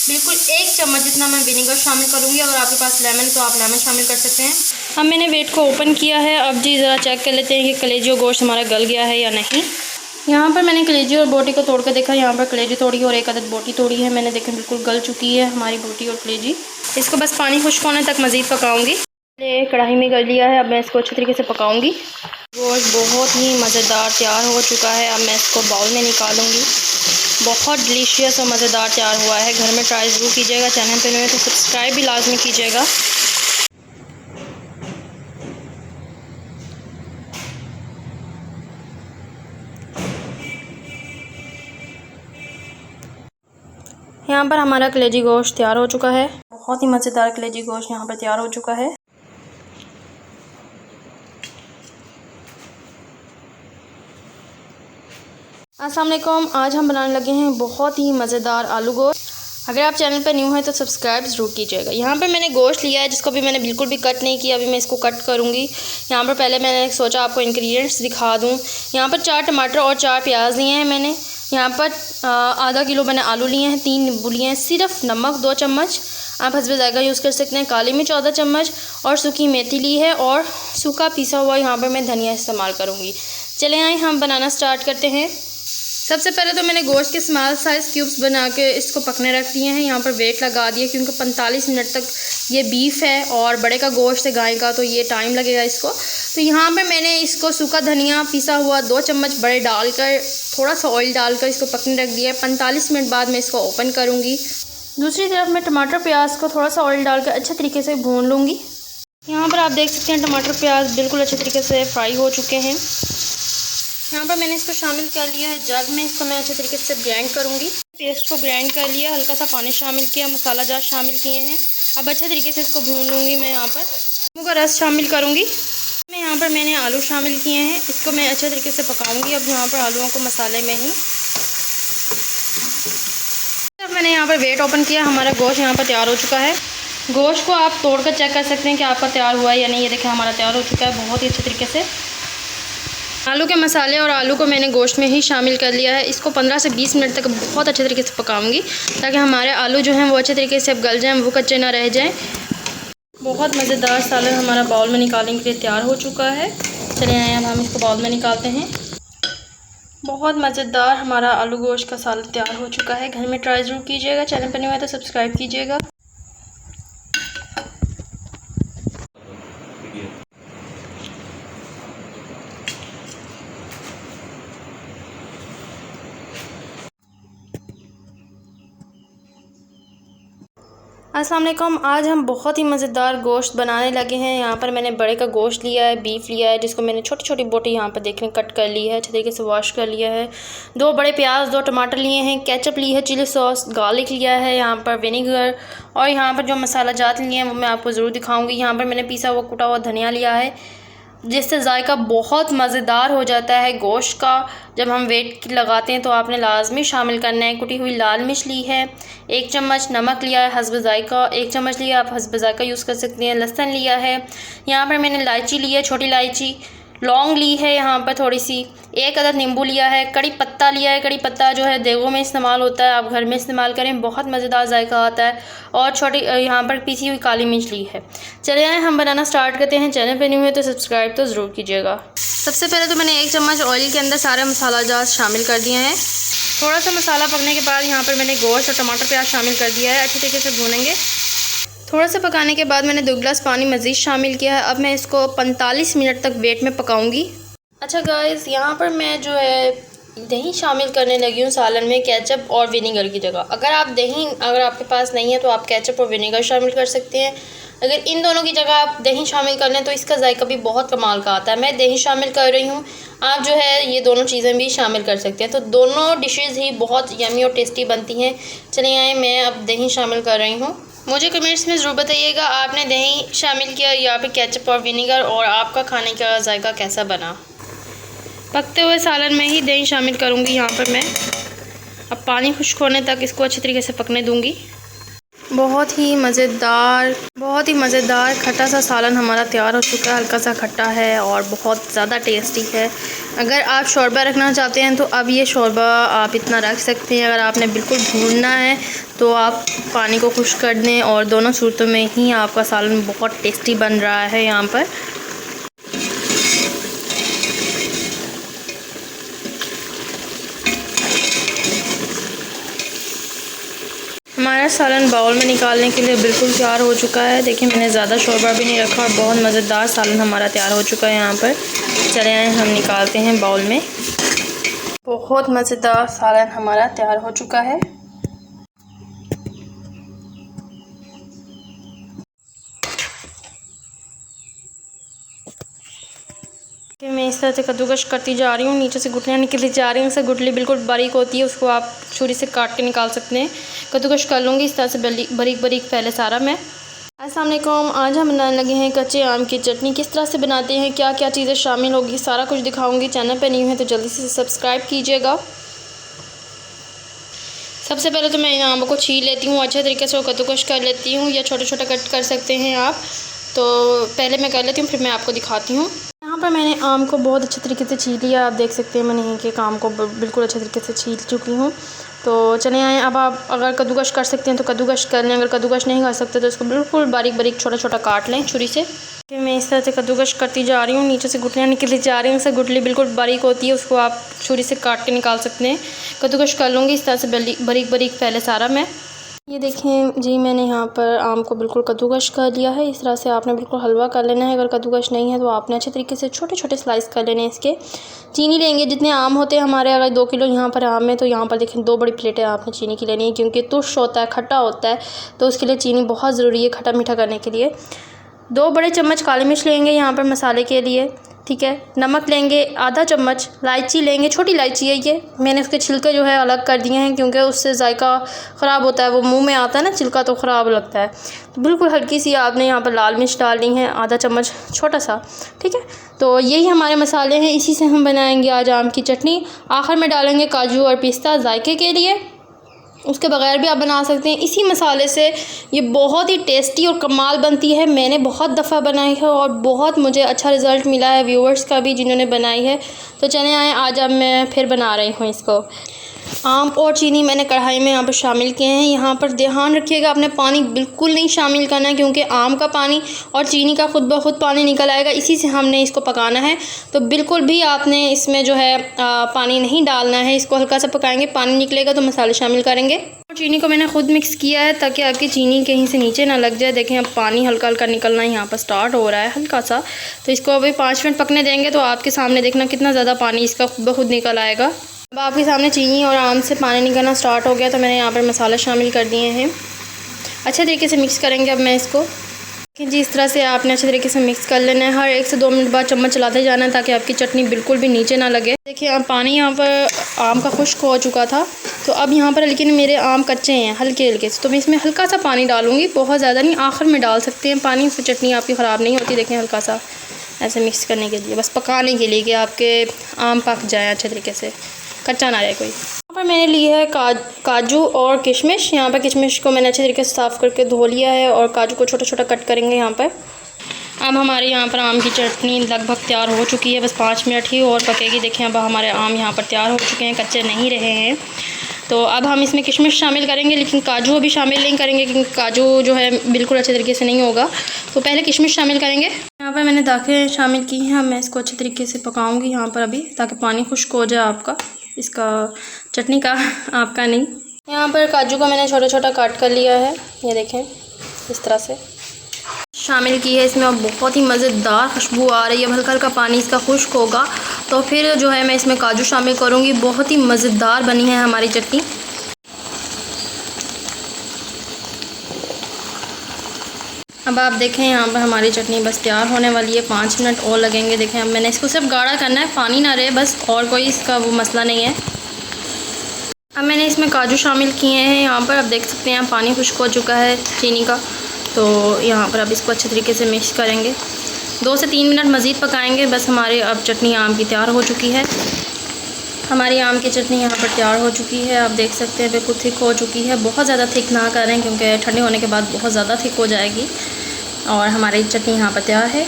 बिल्कुल 1 चम्मच जितना मैं विनेगर शामिल करूँगी। अगर आपके पास लेमन तो आप लेमन शामिल कर सकते हैं। अब मैंने वेट को ओपन किया है। अब जी ज़रा चेक कर लेते हैं कि कलेजी और गोश्त हमारा गल गया है या नहीं। यहाँ पर मैंने कलेजी और बोटी को तोड़ कर देखा। यहाँ पर कलेजी तोड़ी और 1 अदद बोटी तोड़ी है मैंने। देखें बिल्कुल गल चुकी है हमारी बोटी और कलेजी। इसको बस पानी खुश्क होने तक मज़ीद पकाऊँगी। कढ़ाई में गल लिया है। अब मैं इसको अच्छे तरीके से पकाऊँगी। गोश्त बहुत ही मज़ेदार तैयार हो चुका है। अब मैं इसको बाउल में निकालूंगी। बहुत डिलीशियस और मज़ेदार तैयार हुआ है। घर में ट्राई ज़रूर कीजिएगा। चैनल पे नए तो सब्सक्राइब भी लाजमी कीजिएगा। यहाँ पर हमारा कलेजी गोश्त तैयार हो चुका है। बहुत ही मज़ेदार कलेजी गोश्त यहाँ पर तैयार हो चुका है। अस्सलाम वालेकुम। आज हम बनाने लगे हैं बहुत ही मज़ेदार आलू गोश्त। अगर आप चैनल पर न्यू हैं तो सब्सक्राइब ज़रूर कीजिएगा। यहाँ पर मैंने गोश्त लिया है जिसको भी मैंने बिल्कुल भी कट नहीं किया। अभी मैं इसको कट करूँगी। यहाँ पर पहले मैंने सोचा आपको इंग्रेडिएंट्स दिखा दूँ। यहाँ पर 4 टमाटर और 4 प्याज लिए हैं मैंने। यहाँ पर आधा किलो मैंने आलू लिए हैं। 3 नींबू लिए हैं। सिर्फ नमक 2 चम्मच, आप हस्बे जायका यूज़ कर सकते हैं। काली मिर्च 14 चम्मच और सूखी मेथी ली है और सूखा पिसा हुआ यहाँ पर मैं धनिया इस्तेमाल करूँगी। चले आए हम बनाना स्टार्ट करते हैं। सबसे पहले तो मैंने गोश्त के स्मॉल साइज़ क्यूब्स बना के इसको पकने रख दिए हैं। यहाँ पर वेट लगा दिए क्योंकि 45 मिनट तक ये बीफ है और बड़े का गोश्त है गाय का, तो ये टाइम लगेगा इसको। तो यहाँ पे मैंने इसको सूखा धनिया पिसा हुआ 2 चम्मच बड़े डालकर थोड़ा सा ऑयल डालकर इसको पकने रख दिया है। 45 मिनट बाद मैं इसको ओपन करूँगी। दूसरी तरफ मैं टमाटर प्याज को थोड़ा सा ऑयल डालकर अच्छे तरीके से भून लूँगी। यहाँ पर आप देख सकते हैं टमाटर प्याज बिल्कुल अच्छे तरीके से फ्राई हो चुके हैं। यहाँ पर मैंने इसको शामिल कर लिया है जग में। इसको मैं अच्छे तरीके से ग्राइंड करूँगी। पेस्ट को ग्राइंड कर लिया, हल्का सा पानी शामिल किया, मसाला जार शामिल किए हैं। अब अच्छे तरीके से इसको भून लूँगी। मैं यहाँ पर नींबू का रस शामिल करूँगी। मैं यहाँ पर मैंने आलू शामिल किए हैं। इसको मैं अच्छे तरीके से पकाऊँगी। अब यहाँ पर आलूओं को मसाले में ही मैंने यहाँ पर वेट ओपन किया। हमारा गोश्त यहाँ पर तैयार हो चुका है। गोश्त को आप तोड़ कर चेक कर सकते हैं कि आपका तैयार हुआ है या नहीं। ये देखें हमारा तैयार हो चुका है बहुत ही अच्छे तरीके से। आलू के मसाले और आलू को मैंने गोश्त में ही शामिल कर लिया है। इसको 15 से 20 मिनट तक बहुत अच्छे तरीके से पकाऊंगी ताकि हमारे आलू जो हैं वो अच्छे तरीके से अब गल जाएं, वो कच्चे ना रह जाएं। बहुत मज़ेदार सालन हमारा बाउल में निकालने के लिए तैयार हो चुका है। चलिए आए अब हम इसको बाउल में निकालते हैं। बहुत मज़ेदार हमारा आलू गोश्त का सालन तैयार हो चुका है। घर में ट्राई ज़रूर कीजिएगा। चैनल पर नहीं हुआ तो सब्सक्राइब कीजिएगा। अस्सलाम वालेकुम। आज हम बहुत ही मज़ेदार गोश्त बनाने लगे हैं। यहाँ पर मैंने बड़े का गोश्त लिया है, बीफ लिया है, जिसको मैंने छोटी छोटी बोटी यहाँ पर देखें कट कर ली है, अच्छे तरीके से वॉश कर लिया है। 2 बड़े प्याज, 2 टमाटर लिए हैं, केचप ली है, चिली सॉस, गार्लिक लिया है, यहाँ पर विनेगर, और यहाँ पर जो मसाला जात लिए हैं वो मैं आपको ज़रूर दिखाऊँगी। यहाँ पर मैंने पिसा हुआ कुटा हुआ धनिया लिया है जिससे जायका बहुत मज़ेदार हो जाता है गोश्त का। जब हम वेट लगाते हैं तो आपने लाजमी शामिल करना है। कुटी हुई लाल मिर्च ली है, 1 चम्मच नमक लिया है हस्ब जायका, 1 चम्मच लिया, आप हस्ब जायका यूज़ कर सकते हैं। लहसुन लिया है, यहाँ पर मैंने इलायची ली है, छोटी इलायची, लौंग ली है यहाँ पर थोड़ी सी, 1 अदद नींबू लिया है, कड़ी पत्ता लिया है। कड़ी पत्ता जो है देगों में इस्तेमाल होता है, आप घर में इस्तेमाल करें, बहुत मज़ेदार जायका आता है। और छोटी यहाँ पर पीसी हुई काली मिर्च ली है। चलिए आए हम बनाना स्टार्ट करते हैं। चैनल पे न्यू है तो सब्सक्राइब तो ज़रूर कीजिएगा। सबसे पहले तो मैंने 1 चम्मच ऑयल के अंदर सारे मसाला जात शामिल कर दिए हैं। थोड़ा सा मसाला पकने के बाद यहाँ पर मैंने गोश्त और टमाटर प्याज शामिल कर दिया है, अच्छे तरीके से भूनेंगे। थोड़ा सा पकाने के बाद मैंने 2 गिलास पानी मज़ीद शामिल किया है। अब मैं इसको 45 मिनट तक वेट में पकाऊंगी। अच्छा गाइस, यहाँ पर मैं जो है दही शामिल करने लगी हूँ सालन में, केचप और विनेगर की जगह। अगर आपके पास नहीं है तो आप केचप और विनेगर शामिल कर सकते हैं। अगर इन दोनों की जगह आप दही शामिल कर लें तो इसका जायका भी बहुत कमाल का आता है। मैं दही शामिल कर रही हूँ, आप जो है ये दोनों चीज़ें भी शामिल कर सकते हैं। तो दोनों डिशेज़ ही बहुत यमी और टेस्टी बनती हैं। चलिए आए मैं अब दही शामिल कर रही हूँ। मुझे कमेंट्स में ज़रूर बताइएगा आपने दही शामिल किया या फिर केचप और विनेगर, और आपका खाने का जायका कैसा बना। पकते हुए सालन में ही दही शामिल करूँगी यहाँ पर मैं। अब पानी खुश्क होने तक इसको अच्छी तरीके से पकने दूँगी। बहुत ही मज़ेदार खट्टा सा सालन हमारा तैयार हो चुका है। हल्का सा खट्टा है और बहुत ज़्यादा टेस्टी है। अगर आप शोरबा रखना चाहते हैं तो अब ये शोरबा आप इतना रख सकते हैं। अगर आपने बिल्कुल भूनना है तो आप पानी को खुश्क कर दें, और दोनों सूरतों में ही आपका सालन बहुत टेस्टी बन रहा है। यहाँ पर हमारा सालन बाउल में निकालने के लिए बिल्कुल तैयार हो चुका है। देखिए मैंने ज़्यादा शोरबा भी नहीं रखा और बहुत मज़ेदार सालन हमारा तैयार हो चुका है यहाँ पर। चले आए हम निकालते हैं बाउल में। बहुत मज़ेदार सालन हमारा तैयार हो चुका है। मैं इस तरह से कद्दूकश करती जा रही हूँ, नीचे से गुठलियाँ निकलती जा रही हैं। इससे गुठली बिल्कुल बारीक होती है, उसको आप छुरी से काट के निकाल सकते हैं। कद्दूकश कर लूँगी इस तरह से बारीक बारीक पहले सारा मैं। अस्सलाम वालेकुम, आज हम बनाने लगे हैं कच्चे आम की चटनी। किस तरह से बनाते हैं, क्या क्या चीज़ें शामिल होगी, सारा कुछ दिखाऊँगी। चैनल पर न्यू है तो जल्दी से सब्सक्राइब कीजिएगा। सबसे पहले तो मैं इन आमों को छील लेती हूँ, अच्छे तरीके से कद्दूकश कर लेती हूँ, या छोटे छोटे कट कर सकते हैं आप। तो पहले मैं कर लेती हूँ, फिर मैं आपको दिखाती हूँ। यहाँ पर मैंने आम को बहुत अच्छे तरीके से छील लिया। आप देख सकते हैं मैंने यहीं के आम को बिल्कुल अच्छे तरीके से छील चुकी हूँ। तो चले आए, अब आप अगर कद्दूकश कर सकते हैं तो कद्दूकश कर लें। अगर कद्दूकश नहीं कर सकते तो इसको बिल्कुल बारीक बारीक छोटा छोटा काट लें छुरी से। मैं इस तरह से कद्दूकश करती जा रही हूँ, नीचे से गुठलियाँ निकलती जा रही हैं। उससे गुठली बिल्कुल बारीक होती है, उसको आप छुरी से काट के निकाल सकते हैं। कद्दूकश कर लूँगी इस तरह से बारीक बारीक पहले सारा मैं। ये देखें जी, मैंने यहाँ पर आम को बिल्कुल कद्दूकश कर लिया है। इस तरह से आपने बिल्कुल हलवा कर लेना है। अगर कद्दूकश नहीं है तो आपने अच्छे तरीके से छोटे छोटे स्लाइस कर लेने हैं इसके। चीनी लेंगे जितने आम होते हैं हमारे, अगर 2 किलो यहाँ पर आम है तो यहाँ पर देखें 2 बड़ी प्लेटें आपने चीनी की लेनी है, क्योंकि तुश होता है, खट्टा होता है, तो उसके लिए चीनी बहुत ज़रूरी है खट्टा मीठा करने के लिए। 2 बड़े चम्मच काली मिर्च लेंगे यहाँ पर मसाले के लिए, ठीक है। नमक लेंगे आधा चम्मच, इलायची लेंगे, छोटी इलायची है ये, मैंने उसके छिलके जो है अलग कर दिए हैं क्योंकि उससे जायका ख़राब होता है, वो मुंह में आता है ना छिलका तो ख़राब लगता है। तो बिल्कुल हल्की सी आपने यहाँ पर लाल मिर्च डालनी है, आधा चम्मच छोटा सा, ठीक है। तो यही हमारे मसाले हैं, इसी से हम बनाएंगे आज आम की चटनी। आखिर में डालेंगे काजू और पिस्ता जायके के लिए, उसके बगैर भी आप बना सकते हैं। इसी मसाले से ये बहुत ही टेस्टी और कमाल बनती है। मैंने बहुत दफ़ा बनाई है और बहुत मुझे अच्छा रिज़ल्ट मिला है, व्यूअर्स का भी जिन्होंने बनाई है। तो चले आए, आज अब मैं फिर बना रही हूँ इसको। आम और चीनी मैंने कढ़ाई में यहाँ पर शामिल किए हैं। यहाँ पर ध्यान रखिएगा आपने पानी बिल्कुल नहीं शामिल करना है, क्योंकि आम का पानी और चीनी का खुद ब खुद पानी निकल आएगा, इसी से हमने इसको पकाना है। तो बिल्कुल भी आपने इसमें जो है पानी नहीं डालना है, इसको हल्का सा पकाएंगे, पानी निकलेगा तो मसाले शामिल करेंगे। और चीनी को मैंने खुद मिक्स किया है ताकि आपकी चीनी कहीं से नीचे ना लग जाए। देखें अब पानी हल्का हल्का निकलना यहाँ पर स्टार्ट हो रहा है हल्का सा। तो इसको अभी 5 मिनट पकने देंगे तो आपके सामने देखना कितना ज़्यादा पानी इसका खुद ब खुद निकल आएगा। अब आपके सामने चीनी और आम से पानी निकलना स्टार्ट हो गया, तो मैंने यहाँ पर मसाला शामिल कर दिए हैं। अच्छे तरीके से मिक्स करेंगे अब मैं इसको जी, इस तरह से आपने अच्छे तरीके से मिक्स कर लेना है। हर 1 से 2 मिनट बाद चम्मच चलाते जाना है ताकि आपकी चटनी बिल्कुल भी नीचे ना लगे। देखिए अब पानी यहाँ पर आम का खुश्क हो चुका था, तो अब यहाँ पर लेकिन मेरे आम कच्चे हैं हल्के हल्के से, तो मैं इसमें हल्का सा पानी डालूँगी, बहुत ज़्यादा नहीं, आखिर में डाल सकते हैं पानी, उससे चटनी आपकी ख़राब नहीं होती। देखें हल्का सा ऐसे मिक्स करने के लिए, बस पकाने के लिए कि आपके आम पक जाए अच्छे तरीके से, कच्चा ना रहे कोई। यहाँ पर मैंने ली है काजू और किशमिश। यहाँ पर किशमिश को मैंने अच्छे तरीके से साफ़ करके धो लिया है और काजू को छोटा छोटा कट करेंगे यहाँ पर। अब हमारे यहाँ पर आम की चटनी लगभग तैयार हो चुकी है, बस 5 मिनट ही और पकेगी। देखें अब हमारे आम यहाँ पर तैयार हो चुके हैं, कच्चे नहीं रहे हैं। तो अब हम इसमें किशमिश शामिल करेंगे, लेकिन काजू अभी शामिल नहीं करेंगे क्योंकि काजू जो है बिल्कुल अच्छे तरीके से नहीं होगा, तो पहले किशमिश शामिल करेंगे। यहाँ पर मैंने दाखें शामिल की हैं। मैं इसको अच्छे तरीके से पकाऊँगी यहाँ पर अभी, ताकि पानी खुश्क हो जाए आपका, इसका चटनी का, आपका नहीं। यहाँ पर काजू को मैंने छोटा छोटा काट कर लिया है, ये देखें इस तरह से शामिल की है इसमें। और बहुत ही मज़ेदार खुशबू आ रही है। हल्का हल्का पानी इसका खुश्क होगा तो फिर जो है मैं इसमें काजू शामिल करूँगी। बहुत ही मज़ेदार बनी है हमारी चटनी। अब आप देखें यहाँ पर हमारी चटनी बस तैयार होने वाली है, 5 मिनट और लगेंगे। देखें अब मैंने इसको सिर्फ गाढ़ा करना है, पानी ना रहे बस, और कोई इसका वो मसला नहीं है। अब मैंने इसमें काजू शामिल किए हैं यहाँ पर। अब देख सकते हैं पानी खुश्क हो चुका है चीनी का। तो यहाँ पर अब इसको अच्छे तरीके से मिक्स करेंगे, 2 से 3 मिनट मज़ीद पकाएंगे। बस हमारे अब चटनी आम की तैयार हो चुकी है। हमारी आम की चटनी यहाँ पर तैयार हो चुकी है। आप देख सकते हैं बिल्कुल थिक हो चुकी है। बहुत ज़्यादा थिक ना करें क्योंकि ठंडे होने के बाद बहुत ज़्यादा थिक हो जाएगी। और हमारी चटनी यहाँ पर तैयार है।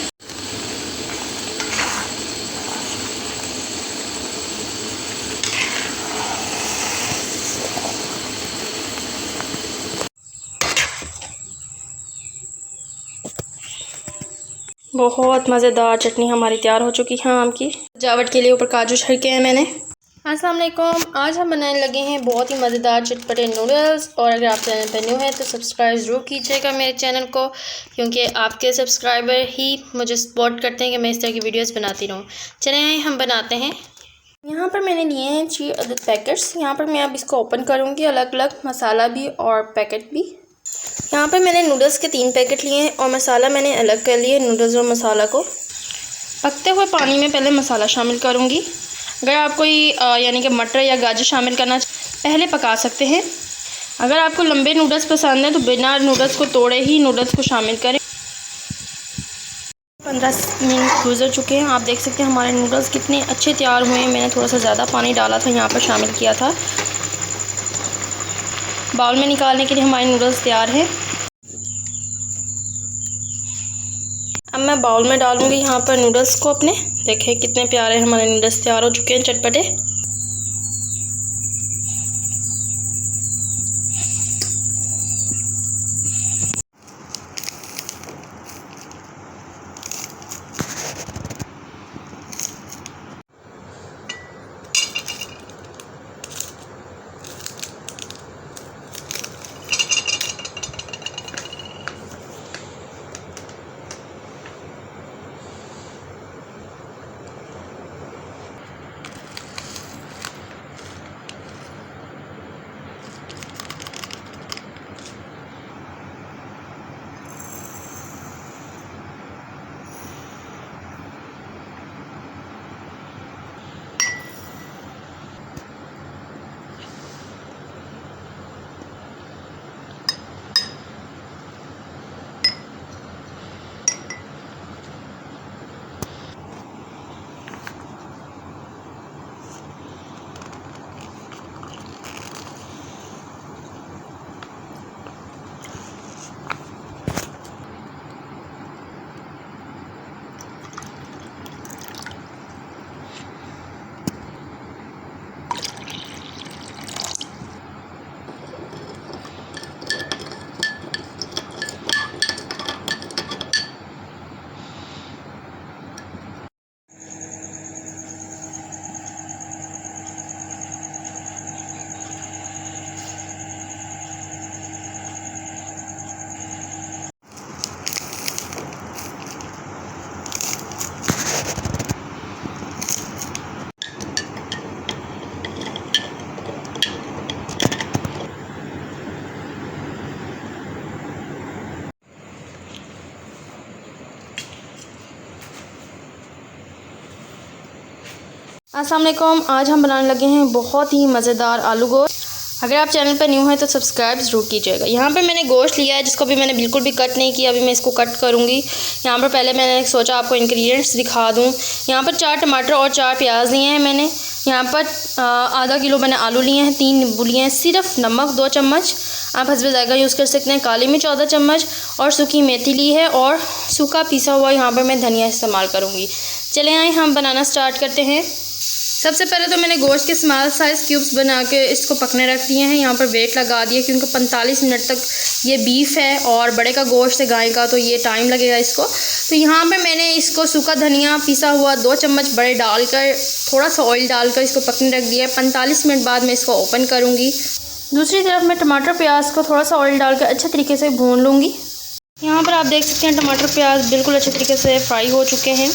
बहुत मज़ेदार चटनी हमारी तैयार हो चुकी है आम की। सजावट के लिए ऊपर काजू छिड़के हैं मैंने। अस्सलाम वालेकुम, आज हम बनाने लगे हैं बहुत ही मज़ेदार चटपटे नूडल्स। और अगर आप चैनल पर न्यू हैं तो सब्सक्राइब ज़रूर कीजिएगा मेरे चैनल को, क्योंकि आपके सब्सक्राइबर ही मुझे सपोर्ट करते हैं कि मैं इस तरह की वीडियोस बनाती रहूँ। चलें हम बनाते हैं। यहाँ पर मैंने लिए हैं 6 अदद पैकेट्स। यहाँ पर मैं अब इसको ओपन करूँगी, अलग अलग मसाला भी और पैकेट भी। यहाँ पर मैंने नूडल्स के 3 पैकेट लिए हैं और मसाला मैंने अलग कर लिए। नूडल्स और मसाला को पकते हुए पानी में पहले मसाला शामिल करूँगी। अगर आप कोई यानी कि मटर या गाजर शामिल करना पहले पका सकते हैं। अगर आपको लंबे नूडल्स पसंद है तो बिना नूडल्स को तोड़े ही नूडल्स को शामिल करें। 15 मिनट गुजर चुके हैं। आप देख सकते हैं हमारे नूडल्स कितने अच्छे तैयार हुए हैं। मैंने थोड़ा सा ज़्यादा पानी डाला था, यहाँ पर शामिल किया था। बाउल में निकालने के लिए हमारे नूडल्स तैयार हैं। अब मैं बाउल में डालूंगी यहाँ पर नूडल्स को अपने। देखें कितने प्यारे हमारे नूडल्स तैयार हो चुके हैं चटपटे। अस्सलाम वालेकुम, आज हम बनाने लगे हैं बहुत ही मज़ेदार आलू गोश्त। अगर आप चैनल पर न्यू हैं तो सब्सक्राइब ज़रूर कीजिएगा। यहाँ पे मैंने गोश्त लिया है जिसको भी मैंने बिल्कुल भी कट नहीं किया, अभी मैं इसको कट करूँगी। यहाँ पर पहले मैंने सोचा आपको इंग्रेडिएंट्स दिखा दूँ। यहाँ पर 4 टमाटर और 4 प्याज लिए हैं मैंने। यहाँ पर आधा किलो मैंने आलू लिए हैं, 3 नींबू लिए हैं, सिर्फ नमक 2 चम्मच, आप हस्बे ज़ायका यूज़ कर सकते हैं, काली मिर्च 14 चम्मच और सूखी मेथी ली है और सूखा पिसा हुआ यहाँ पर मैं धनिया इस्तेमाल करूँगी। चले आए हम बनाना स्टार्ट करते हैं। सबसे पहले तो मैंने गोश्त के स्मॉल साइज़ क्यूब्स बना के इसको पकने रख दिए हैं। यहाँ पर वेट लगा दिया क्योंकि 45 मिनट तक ये बीफ है और बड़े का गोश्त है गाय का, तो ये टाइम लगेगा इसको। तो यहाँ पे मैंने इसको सूखा धनिया पिसा हुआ 2 चम्मच बड़े डालकर थोड़ा सा ऑयल डालकर इसको पकने रख दिया है। 45 मिनट बाद मैं इसको ओपन करूँगी। दूसरी तरफ मैं टमाटर प्याज को थोड़ा सा ऑयल डालकर अच्छे तरीके से भून लूँगी। यहाँ पर आप देख सकते हैं टमाटर प्याज बिल्कुल अच्छे तरीके से फ्राई हो चुके हैं।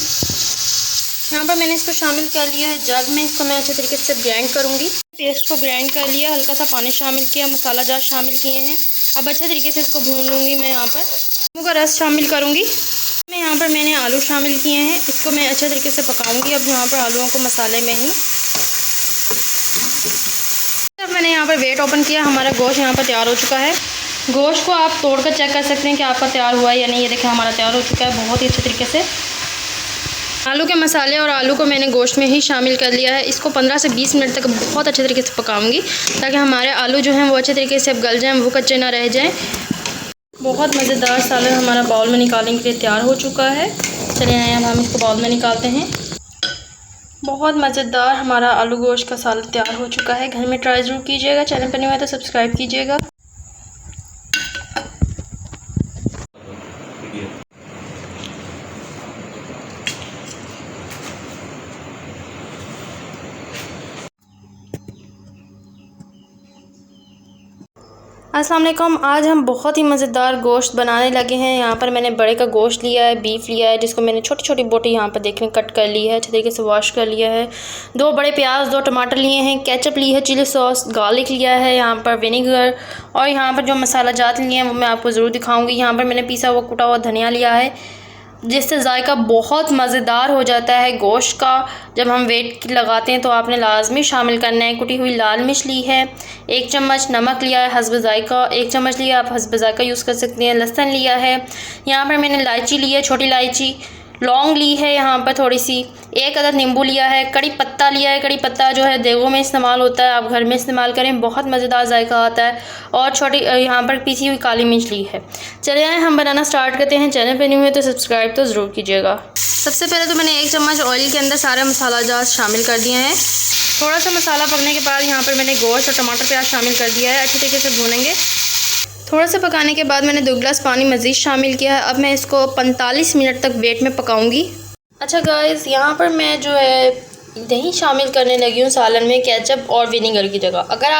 यहाँ पर मैंने इसको शामिल कर लिया है जग में, इसको मैं अच्छे तरीके से ग्राइंड करूँगी। पेस्ट को ग्राइंड कर लिया, हल्का सा पानी शामिल किया, मसाला जार शामिल किए हैं। अब अच्छे तरीके से इसको भून लूँगी। मैं यहाँ पर नींबू का रस शामिल करूँगी। यहाँ पर मैंने आलू शामिल किए हैं, इसको मैं अच्छे तरीके से पकाऊँगी। अब यहाँ पर आलूओं को मसाले में ही मैंने यहाँ पर वेट ओपन किया, हमारा गोश्त यहाँ पर तैयार हो चुका है। गोश्त को आप तोड़कर चेक कर सकते हैं कि आपका तैयार हुआ है या नहीं। ये देखें हमारा तैयार हो चुका है बहुत ही अच्छे तरीके से। आलू के मसाले और आलू को मैंने गोश्त में ही शामिल कर लिया है। इसको 15 से 20 मिनट तक बहुत अच्छे तरीके से पकाऊंगी ताकि हमारे आलू जो हैं वो अच्छे तरीके से अब गल जाएं, वो कच्चे ना रह जाएं। बहुत मज़ेदार सालन हमारा बाउल में निकालने के लिए तैयार हो चुका है। चलिए अब हम इसको बाउल में निकालते हैं। बहुत मज़ेदार हमारा आलू गोश्त का सालन तैयार हो चुका है। घर में ट्राई ज़रूर कीजिएगा। चैनल पर न्यू है तो सब्सक्राइब कीजिएगा। अस्सलाम वालेकुम। आज हम बहुत ही मज़ेदार गोश्त बनाने लगे हैं। यहाँ पर मैंने बड़े का गोश्त लिया है, बीफ लिया है, जिसको मैंने छोटी छोटी बोटी यहाँ पर देखने कट कर ली है, अच्छे तरीके से वॉश कर लिया है। 2 बड़े प्याज, 2 टमाटर लिए हैं, केचप ली है, चिली सॉस, गार्लिक लिया है, यहाँ पर विनेगर और यहाँ पर जो मसाला जात लिए हैं वो मैं आपको ज़रूर दिखाऊँगी। यहाँ पर मैंने पिसा हुआ कुटा हुआ धनिया लिया है जिससे जायका बहुत मज़ेदार हो जाता है गोश्त का। जब हम वेट लगाते हैं तो आपने लाजमी शामिल करना है। कुटी हुई लाल मिर्च ली है, 1 चम्मच नमक लिया है हस्ब जायका, 1 चम्मच लिया, आप हस्ब जायका यूज़ कर सकते हैं। लहसुन लिया है, यहाँ पर मैंने इलायची ली है, छोटी इलायची, लौंग ली है यहाँ पर थोड़ी सी, 1 अदद नींबू लिया है, कड़ी पत्ता लिया है। कड़ी पत्ता जो है देगों में इस्तेमाल होता है, आप घर में इस्तेमाल करें, बहुत मज़ेदार जायका आता है। और छोटी यहाँ पर पिसी हुई काली मिर्च ली है। चले आए हम बनाना स्टार्ट करते हैं। चैनल पे न्यू है तो सब्सक्राइब तो ज़रूर कीजिएगा। सबसे पहले तो मैंने 1 चम्मच ऑयल के अंदर सारे मसाला जात शामिल कर दिए हैं। थोड़ा सा मसाला पकने के बाद यहाँ पर मैंने गोश्त और टमाटर प्याज शामिल कर दिया है, अच्छे तरीके से भूनेंगे। थोड़ा सा पकाने के बाद मैंने 2 गिलास पानी मज़ीद शामिल किया है। अब मैं इसको 45 मिनट तक वेट में पकाऊंगी। अच्छा गाइस, यहाँ पर मैं जो है दही शामिल करने लगी हूँ सालन में, केचप और विनेगर की जगह। अगर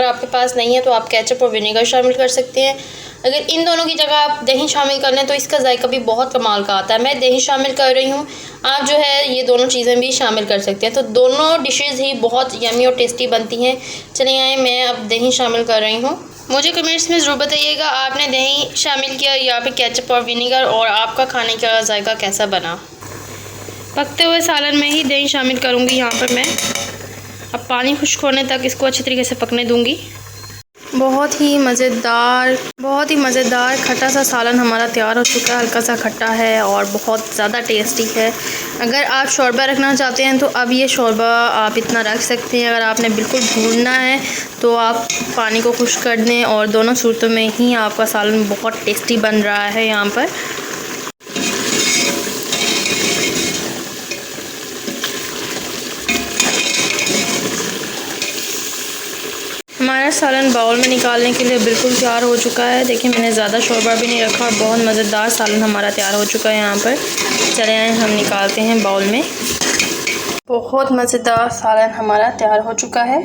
आपके पास नहीं है तो आप केचप और विनेगर शामिल कर सकते हैं। अगर इन दोनों की जगह आप दही शामिल कर लें तो इसका जायका भी बहुत कमाल का आता है। मैं दही शामिल कर रही हूँ, आप जो है ये दोनों चीज़ें भी शामिल कर सकते हैं, तो दोनों डिशेज़ ही बहुत यमी और टेस्टी बनती हैं। चलिए आए, मैं अब दही शामिल कर रही हूँ। मुझे कमेंट्स में ज़रूर बताइएगा आपने दही शामिल किया या फिर केचप और विनेगर, और आपका खाने का जायका कैसा बना। पकते हुए सालन में ही दही शामिल करूँगी यहाँ पर मैं। अब पानी खुश्क होने तक इसको अच्छे तरीके से पकने दूँगी। बहुत ही मज़ेदार खट्टा सा सालन हमारा तैयार हो चुका है। हल्का सा खट्टा है और बहुत ज़्यादा टेस्टी है। अगर आप शोरबा रखना चाहते हैं तो अब ये शोरबा आप इतना रख सकते हैं। अगर आपने बिल्कुल भूनना है तो आप पानी को खुश्क कर दें, और दोनों सूरतों में ही आपका सालन बहुत टेस्टी बन रहा है। यहाँ पर हमारा सालन बाउल में निकालने के लिए बिल्कुल तैयार हो चुका है। देखिए मैंने ज़्यादा शोरबा भी नहीं रखा और बहुत मज़ेदार सालन हमारा तैयार हो चुका है यहाँ पर। चले आए हम निकालते हैं बाउल में। बहुत मज़ेदार सालन हमारा तैयार हो चुका है।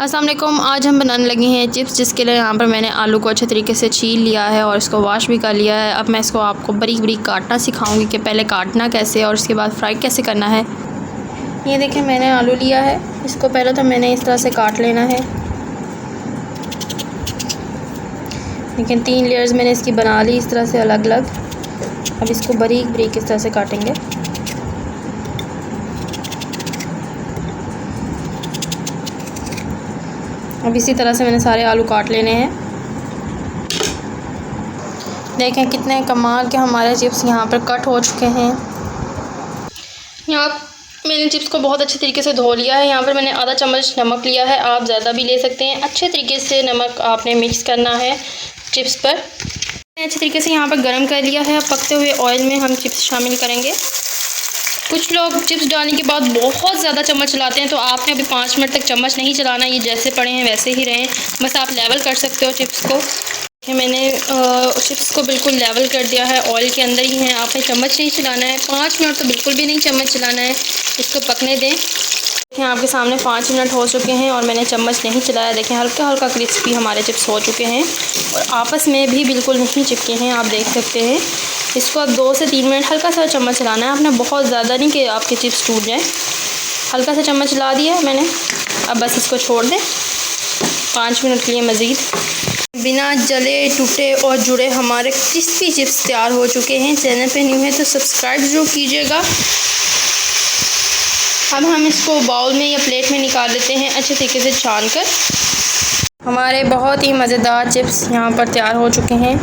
अस्सलाम वालेकुम। आज हम बनाने लगे हैं चिप्स, जिसके लिए यहाँ पर मैंने आलू को अच्छे तरीके से छील लिया है और इसको वॉश भी कर लिया है। अब मैं इसको आपको बारीक बारीक काटना सिखाऊंगी कि पहले काटना कैसे और उसके बाद फ्राई कैसे करना है। ये देखें, मैंने आलू लिया है, इसको पहले तो मैंने इस तरह से काट लेना है। लेकिन 3 लेयर्स मैंने इसकी बना ली इस तरह से अलग अलग। अब इसको बारीक बारीक इस तरह से काटेंगे। अब इसी तरह से मैंने सारे आलू काट लेने हैं। देखें कितने कमाल के हमारे चिप्स यहाँ पर कट हो चुके हैं। यहाँ मैंने चिप्स को बहुत अच्छे तरीके से धो लिया है। यहाँ पर मैंने आधा चम्मच नमक लिया है, आप ज़्यादा भी ले सकते हैं। अच्छे तरीके से नमक आपने मिक्स करना है चिप्स पर। मैंने अच्छे तरीके से यहाँ पर गर्म कर लिया है। अब पकते हुए ऑयल में हम चिप्स शामिल करेंगे। कुछ लोग चिप्स डालने के बाद बहुत ज़्यादा चम्मच चलाते हैं, तो आपने अभी 5 मिनट तक चम्मच नहीं चलाना। ये जैसे पड़े हैं वैसे ही रहें, बस आप लेवल कर सकते हो चिप्स को। मैंने चिप्स को बिल्कुल लेवल कर दिया है, ऑयल के अंदर ही हैं। आपने चम्मच नहीं चलाना है, 5 मिनट तो बिल्कुल भी नहीं चम्मच चलाना है, इसको पकने दें। देखें आपके सामने 5 मिनट हो चुके हैं और मैंने चम्मच नहीं चलाया। देखें हल्का हल्का क्रिस्पी हमारे चिप्स हो चुके हैं और आपस में भी बिल्कुल नहीं चिपके हैं, आप देख सकते हैं। इसको अब 2 से 3 मिनट हल्का सा चम्मच चलाना है, आपने बहुत ज़्यादा नहीं कि आपके चिप्स टूट जाएँ। हल्का सा चम्मच चला दिया है मैंने। अब बस इसको छोड़ दें 5 मिनट के लिए मज़ीद। बिना जले टूटे और जुड़े हमारे क्रिस्पी चिप्स तैयार हो चुके हैं। चैनल पे न्यू है तो सब्सक्राइब ज़रूर कीजिएगा। अब हम इसको बाउल में या प्लेट में निकाल लेते हैं अच्छे तरीके से छान कर। हमारे बहुत ही मज़ेदार चिप्स यहाँ पर तैयार हो चुके हैं।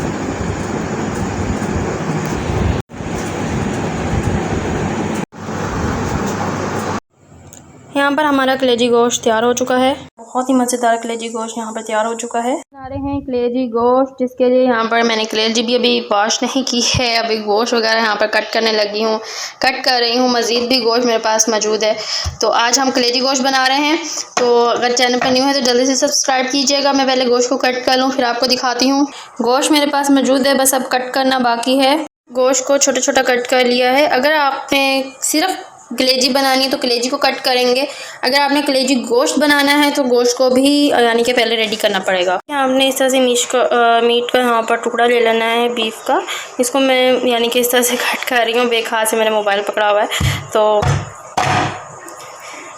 यहाँ पर हमारा कलेजी गोश्त तैयार हो चुका है। बहुत ही मज़ेदार कलेजी गोश्त यहाँ पर तैयार हो चुका है। बना रहे हैं कलेजी गोश्त, जिसके लिए यहाँ पर मैंने कलेजी भी अभी वॉश नहीं की है। अभी गोश्त वगैरह यहाँ पर कट करने लगी हूँ, कट कर रही हूँ। मज़ीद भी गोश्त मेरे पास मौजूद है, तो आज हम कलेजी गोश्त बना रहे हैं। तो अगर चैनल पर न्यू है तो जल्दी से सब्सक्राइब कीजिएगा। मैं पहले गोश्त को कट कर लूँ, फिर आपको दिखाती हूँ। गोश्त मेरे पास मौजूद है, बस अब कट करना बाकी है। गोश्त को छोटा छोटा कट कर लिया है। अगर आपने सिर्फ कलेजी बनानी है तो कलेजी को कट करेंगे। अगर आपने कलेजी गोश्त बनाना है तो गोश्त को भी यानी कि पहले रेडी करना पड़ेगा। आपने इस तरह से मीट का यहाँ पर टुकड़ा ले लेना है बीफ का। इसको मैं यानी कि इस तरह से कट कर रही हूँ। बेक हाथ से मैंने मोबाइल पकड़ा हुआ है, तो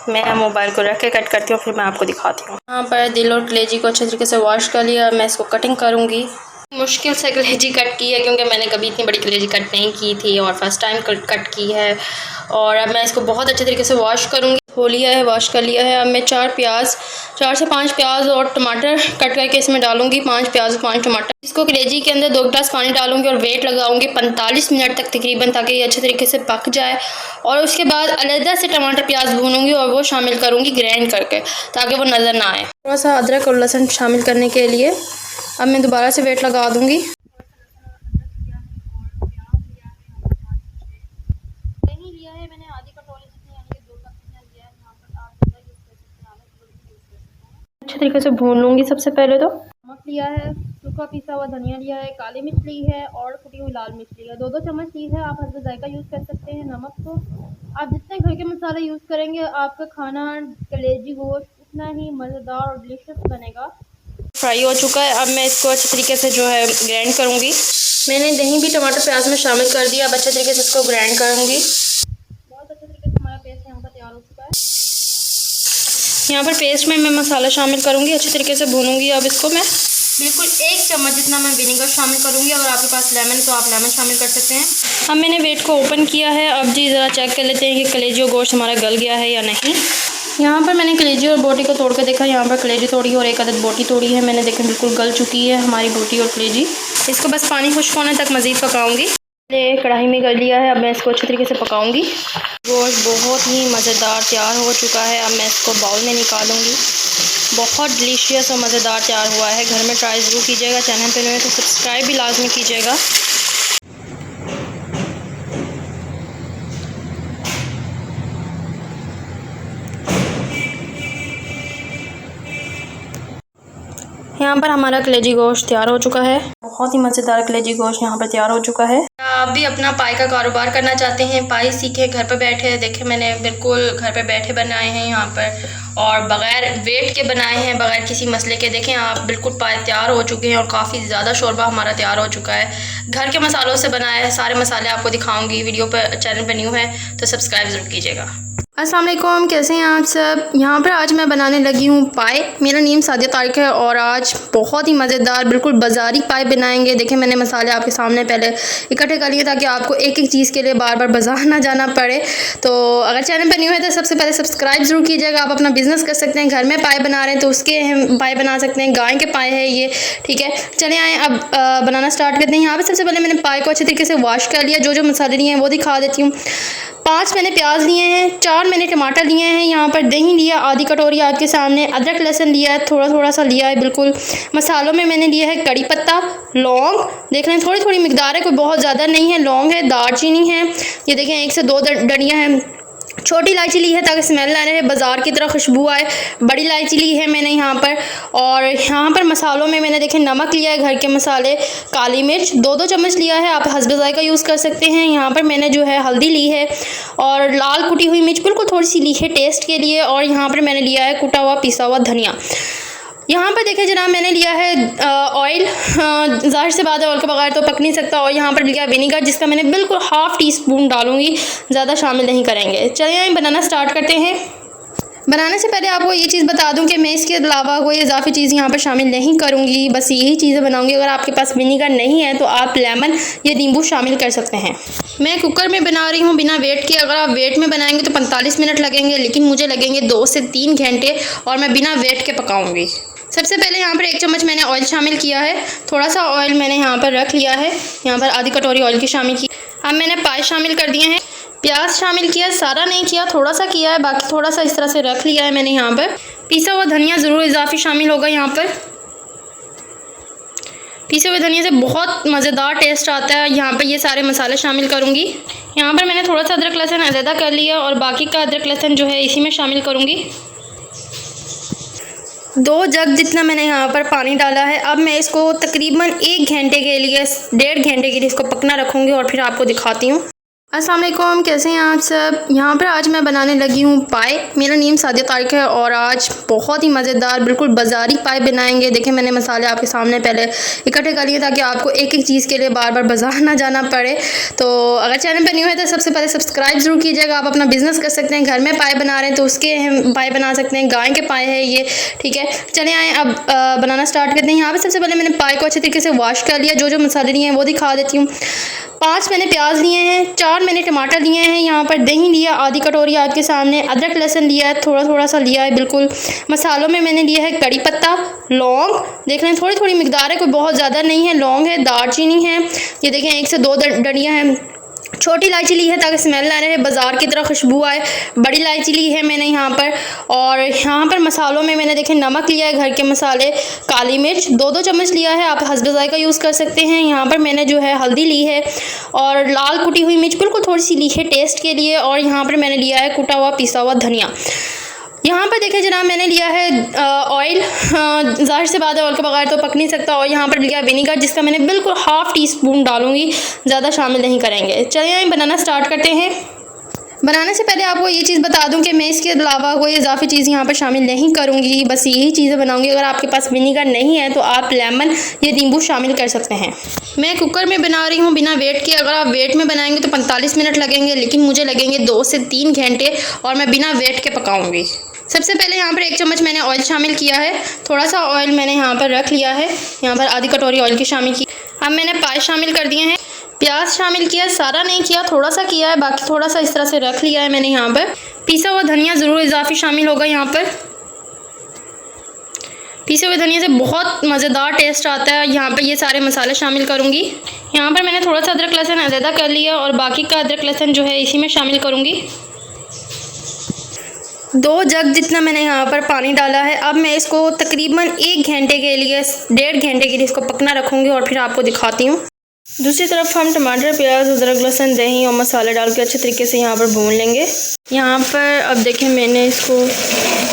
मैं मोबाइल को रख के कट करती हूँ, फिर मैं आपको दिखाती हूँ। यहाँ पर दिल और कलेजी को अच्छे तरीके से वॉश कर लिया। मैं इसको कटिंग करूँगी। मुश्किल से कलेजी कट की है, क्योंकि मैंने कभी इतनी बड़ी कलेजी कट नहीं की थी और फर्स्ट टाइम कट की है। और अब मैं इसको बहुत अच्छे तरीके से वॉश करूँगी। धो लिया है, वॉश कर लिया है। अब मैं 4 से 5 प्याज और टमाटर कट करके इसमें डालूंगी। 5 प्याज और 5 टमाटर। इसको कलेजी के अंदर 2 गिलास पानी डालूंगी और वेट लगाऊंगी 45 मिनट तक तकरीबन, ताकि ये अच्छे तरीके से पक जाए। और उसके बाद अलग से टमाटर प्याज भूनूंगी और वो शामिल करूँगी ग्राइंड करके, ताकि वो नज़र ना आए। थोड़ा सा अदरक और लहसुन शामिल करने के लिए अब मैं दोबारा से वेट लगा दूँगी। अच्छे तरीके से भून लूँगी। सबसे पहले तो नमक लिया है, सूखा पिसा हुआ धनिया लिया है, काली मिर्च ली है और कुटी हुई लाल मिर्च ली है। 2-2 चम्मच ली है। आप हस्ब जायका यूज़ कर सकते हैं। नमक को आप जितने घर के मसाले यूज़ करेंगे, आपका खाना कलेजी गोश्त उतना ही मज़ेदार और डिलीशियस बनेगा। फ्राई हो चुका है। अब मैं इसको अच्छे तरीके से जो है ग्राइंड करूँगी। मैंने दही भी टमाटर प्याज में शामिल कर दिया। अब अच्छे तरीके से इसको ग्राइंड करूँगी। बहुत अच्छे तरीके से हमारा पेस्ट यहाँ पर तैयार हो चुका है। यहाँ पर पेस्ट में मैं मसाला शामिल करूँगी, अच्छे तरीके से भूनूंगी। अब इसको मैं बिल्कुल 1 चम्मच जितना मैं विनेगर शामिल करूँगी। अगर आपके पास लेमन है तो आप लेमन शामिल कर सकते हैं। अब मैंने वेट को ओपन किया है। अब जी ज़रा चेक कर लेते हैं कि कलेजी और गोश्त हमारा गल गया है या नहीं। यहाँ पर मैंने कलेजी और बोटी को तोड़ कर देखा। यहाँ पर कलेजी तोड़ी और 1 अदद बोटी तोड़ी है मैंने। देखें बिल्कुल गल चुकी है हमारी बोटी और कलेजी। इसको बस पानी खुश्क होने तक मज़ीद पकाऊंगी। कढ़ाई में कर लिया है। अब मैं इसको अच्छे तरीके से पकाऊंगी। गोश्त बहुत ही मज़ेदार तैयार हो चुका है। अब मैं इसको बाउल में निकालूंगी। बहुत डिलीशियस और मज़ेदार तैयार हुआ है। घर में ट्राई ज़रूर कीजिएगा। चैनल पे नए तो सब्सक्राइब भी लाजमी कीजिएगा। यहाँ पर हमारा कलेजी गोश्त तैयार हो चुका है। बहुत ही मज़ेदार कलेजी गोश्त यहाँ पर तैयार हो चुका है। आप भी अपना पाई का कारोबार करना चाहते हैं, पाई सीखें घर पर बैठे। देखें मैंने बिल्कुल घर पर बैठे बनाए हैं यहाँ पर, और बग़ैर वेट के बनाए हैं, बग़ैर किसी मसले के। देखें आप बिल्कुल पाई तैयार हो चुके हैं और काफ़ी ज़्यादा शोरबा हमारा तैयार हो चुका है। घर के मसालों से बनाया है, सारे मसाले आपको दिखाऊँगी। वीडियो पर चैनल पर न्यू है तो सब्सक्राइब ज़रूर कीजिएगा। अस्सलाम वालेकुम, कैसे हैं आप सब। यहाँ पर आज मैं बनाने लगी हूँ पाई। मेरा नेम सादिया तारिक है और आज बहुत ही मज़ेदार बिल्कुल बाज़ारी पाई बनाएंगे। देखें मैंने मसाले आपके सामने पहले इकट्ठे कर लिए ताकि आपको एक एक चीज़ के लिए बार बार बाज़ार ना जाना पड़े। तो अगर चैनल पर न्यू है तो सबसे पहले सब्सक्राइब ज़रूर कीजिएगा। आप अपना बिज़नेस कर सकते हैं, घर में पाई बना रहे हैं तो उसके पाई बना सकते हैं। गाय के पाए है ये, ठीक है। चले आए अब बनाना स्टार्ट करते हैं। यहाँ पर सबसे पहले मैंने पाई को अच्छे तरीके से वॉश कर लिया। जो जो मसाले लिए हैं वो दिखा देती हूँ। 5 मैंने प्याज लिए हैं, 4 मैंने टमाटर लिए हैं, यहाँ पर दही लिया आधी कटोरी आपके सामने, अदरक लहसुन लिया है थोड़ा थोड़ा सा लिया है बिल्कुल। मसालों में मैंने लिया है कड़ी पत्ता, लौंग, देख रहे हैं थोड़ी थोड़ी मिकदार है, कोई बहुत ज़्यादा नहीं है। लौंग है, दालचीनी है, ये देखें 1 से 2 डंडियाँ हैं। छोटी इलायची ली है ताकि स्मेल ना रहे, बाज़ार की तरह खुशबू आए। बड़ी इलायची ली है मैंने यहाँ पर। और यहाँ पर मसालों में मैंने देखें नमक लिया है, घर के मसाले, काली मिर्च 2-2 चम्मच लिया है, आप हस्ब ज़ायक़ा यूज़ कर सकते हैं। यहाँ पर मैंने जो है हल्दी ली है और लाल कुटी हुई मिर्च बिल्कुल थोड़ी सी ली है टेस्ट के लिए। और यहाँ पर मैंने लिया है कुटा हुआ पिसा हुआ धनिया। यहाँ पर देखें जनाब मैंने लिया है ऑयल, ज़ाहिर से बात है ऑयल के बगैर तो पक नहीं सकता। और यहाँ पर लिया विनीगर जिसका मैंने बिल्कुल ½ टीस्पून डालूंगी, ज़्यादा शामिल नहीं करेंगे। चलिए बनाना स्टार्ट करते हैं। बनाने से पहले आपको ये चीज़ बता दूं कि मैं इसके अलावा कोई इजाफी चीज़ यहाँ पर शामिल नहीं करूँगी, बस यही चीज़ें बनाऊँगी। अगर आपके पास विनीगर नहीं है तो आप लेमन या नींबू शामिल कर सकते हैं। मैं कुकर में बना रही हूँ बिना वेट के। अगर आप वेट में बनाएंगे तो 45 मिनट लगेंगे, लेकिन मुझे लगेंगे 2 से 3 घंटे, और मैं बिना वेट के पकाऊँगी। सबसे पहले यहाँ पर 1 चम्मच मैंने ऑयल शामिल किया है। थोड़ा सा ऑयल मैंने यहाँ पर रख लिया है, यहाँ पर आधी कटोरी ऑयल की शामिल की। अब मैंने पाई शामिल कर दिए हैं, प्याज शामिल किया, सारा नहीं किया, थोड़ा सा किया है, बाकी थोड़ा सा इस तरह से रख लिया है मैंने। यहाँ पर पिसा हुआ धनिया ज़रूर इजाफी शामिल होगा। यहाँ पर पिसे हुए धनिया से बहुत मज़ेदार टेस्ट आता है। यहाँ पर ये सारे मसाले शामिल करूँगी। यहाँ पर मैंने थोड़ा सा अदरक लहसुन अलहदा कर लिया और बाकी का अदरक लहसुन जो है इसी में शामिल करूँगी। 2 जग जितना मैंने यहाँ पर पानी डाला है। अब मैं इसको तकरीबन 1 घंटे के लिए, 1.5 घंटे के लिए इसको पकना रखूँगी और फिर आपको दिखाती हूँ। अस्सलाम वालेकुम, कैसे हैं आप सब। यहाँ पर आज मैं बनाने लगी हूँ पाई। मेरा नेम सादिया तारिक है और आज बहुत ही मज़ेदार बिल्कुल बाज़ारी पाई बनाएंगे। देखें मैंने मसाले आपके सामने पहले इकट्ठे कर लिए ताकि आपको एक एक चीज़ के लिए बार बार बाज़ार ना जाना पड़े। तो अगर चैनल पर न्यू है तो सबसे पहले सब्सक्राइब ज़रूर कीजिएगा। आप अपना बिज़नेस कर सकते हैं, घर में पाई बना रहे हैं तो उसके पाई बना सकते हैं। गाय के पाए है ये, ठीक है। चले आए अब बनाना स्टार्ट करते हैं। यहाँ पर सबसे पहले मैंने पाई को अच्छे तरीके से वॉश कर लिया। जो जो मसाले लिए हैं वो दिखा देती हूँ। 5 मैंने प्याज लिए हैं, 4 मैंने टमाटर लिए हैं, यहाँ पर दही लिया आधी कटोरी आपके सामने, अदरक लहसुन लिया है थोड़ा थोड़ा सा लिया है बिल्कुल। मसालों में मैंने लिया है कड़ी पत्ता, लौंग, देख रहे हैं थोड़ी थोड़ी मिकदार है, कोई बहुत ज़्यादा नहीं है। लौंग है, दालचीनी है, ये देखें 1 से 2 डंडियाँ हैं। छोटी इलायची ली है ताकि स्मेल ना रहे, बाज़ार की तरह खुशबू आए। बड़ी इलायची ली है मैंने यहाँ पर। और यहाँ पर मसालों में मैंने देखें नमक लिया है, घर के मसाले, काली मिर्च 2-2 चम्मच लिया है, आप हस्ब ज़ायक़ा यूज़ कर सकते हैं। यहाँ पर मैंने जो है हल्दी ली है और लाल कुटी हुई मिर्च बिल्कुल थोड़ी सी ली है टेस्ट के लिए। और यहाँ पर मैंने लिया है कुटा हुआ पिसा हुआ धनिया। यहाँ पर देखें जनाब मैंने लिया है ऑयल, ज़ाहिर से बात है ऑयल के बगैर तो पक नहीं सकता। और यहाँ पर लिया विनीगर जिसका मैंने बिल्कुल ½ टीस्पून डालूंगी, ज़्यादा शामिल नहीं करेंगे। चलिए बनाना स्टार्ट करते हैं। बनाने से पहले आपको ये चीज़ बता दूं कि मैं इसके अलावा कोई इजाफी चीज़ यहाँ पर शामिल नहीं करूँगी, बस यही चीज़ें बनाऊँगी। अगर आपके पास विनीगर नहीं है तो आप लेमन या नींबू शामिल कर सकते हैं। मैं कुकर में बना रही हूँ बिना वेट के। अगर आप वेट में बनाएंगे तो 45 मिनट लगेंगे, लेकिन मुझे लगेंगे 2 से 3 घंटे, और मैं बिना वेट के पकाऊँगी। सबसे पहले यहाँ पर 1 चम्मच मैंने ऑयल शामिल किया है। थोड़ा सा ऑयल मैंने यहाँ पर रख लिया है, यहाँ पर आधी कटोरी ऑयल की शामिल की। अब मैंने पाई शामिल कर दिए हैं, प्याज शामिल किया, सारा नहीं किया, थोड़ा सा किया है, बाकी थोड़ा सा इस तरह से रख लिया है मैंने। यहाँ पर पिसा हुआ धनिया ज़रूर इजाफी शामिल होगा। यहाँ पर पिसे हुए धनिया से बहुत मज़ेदार टेस्ट आता है। यहाँ पर ये सारे मसाले शामिल करूँगी। यहाँ पर मैंने थोड़ा सा अदरक लहसुन अलहदा कर लिया और बाकी का अदरक लहसुन जो है इसी में शामिल करूँगी। 2 जग जितना मैंने यहाँ पर पानी डाला है। अब मैं इसको तकरीबन 1 घंटे के लिए, 1.5 घंटे के लिए इसको पकना रखूँगी और फिर आपको दिखाती हूँ। दूसरी तरफ हम टमाटर, प्याज, अदरक, लहसुन, दही और मसाले डाल के अच्छे तरीके से यहाँ पर भून लेंगे। यहाँ पर अब देखें मैंने इसको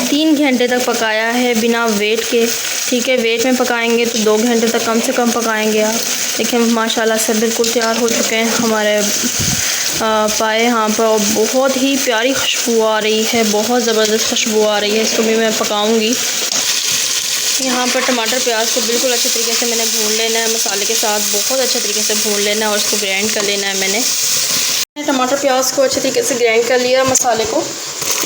3 घंटे तक पकाया है बिना वेट के। ठीक है, वेट में पकाएंगे तो 2 घंटे तक कम से कम पकाएंगे आप। देखें माशाल्लाह से बिल्कुल तैयार हो चुके हैं हमारे पाए यहाँ पर, और बहुत ही प्यारी खुशबू आ रही है, बहुत ज़बरदस्त खुशबू आ रही है। इसको भी मैं पकाऊँगी। यहाँ पर टमाटर प्याज को बिल्कुल अच्छे तरीके से मैंने भून लेना है, मसाले के साथ बहुत अच्छे तरीके से भून लेना है और इसको ग्राइंड कर लेना है। मैंने टमाटर प्याज को अच्छे तरीके से ग्राइंड कर लिया। मसाले को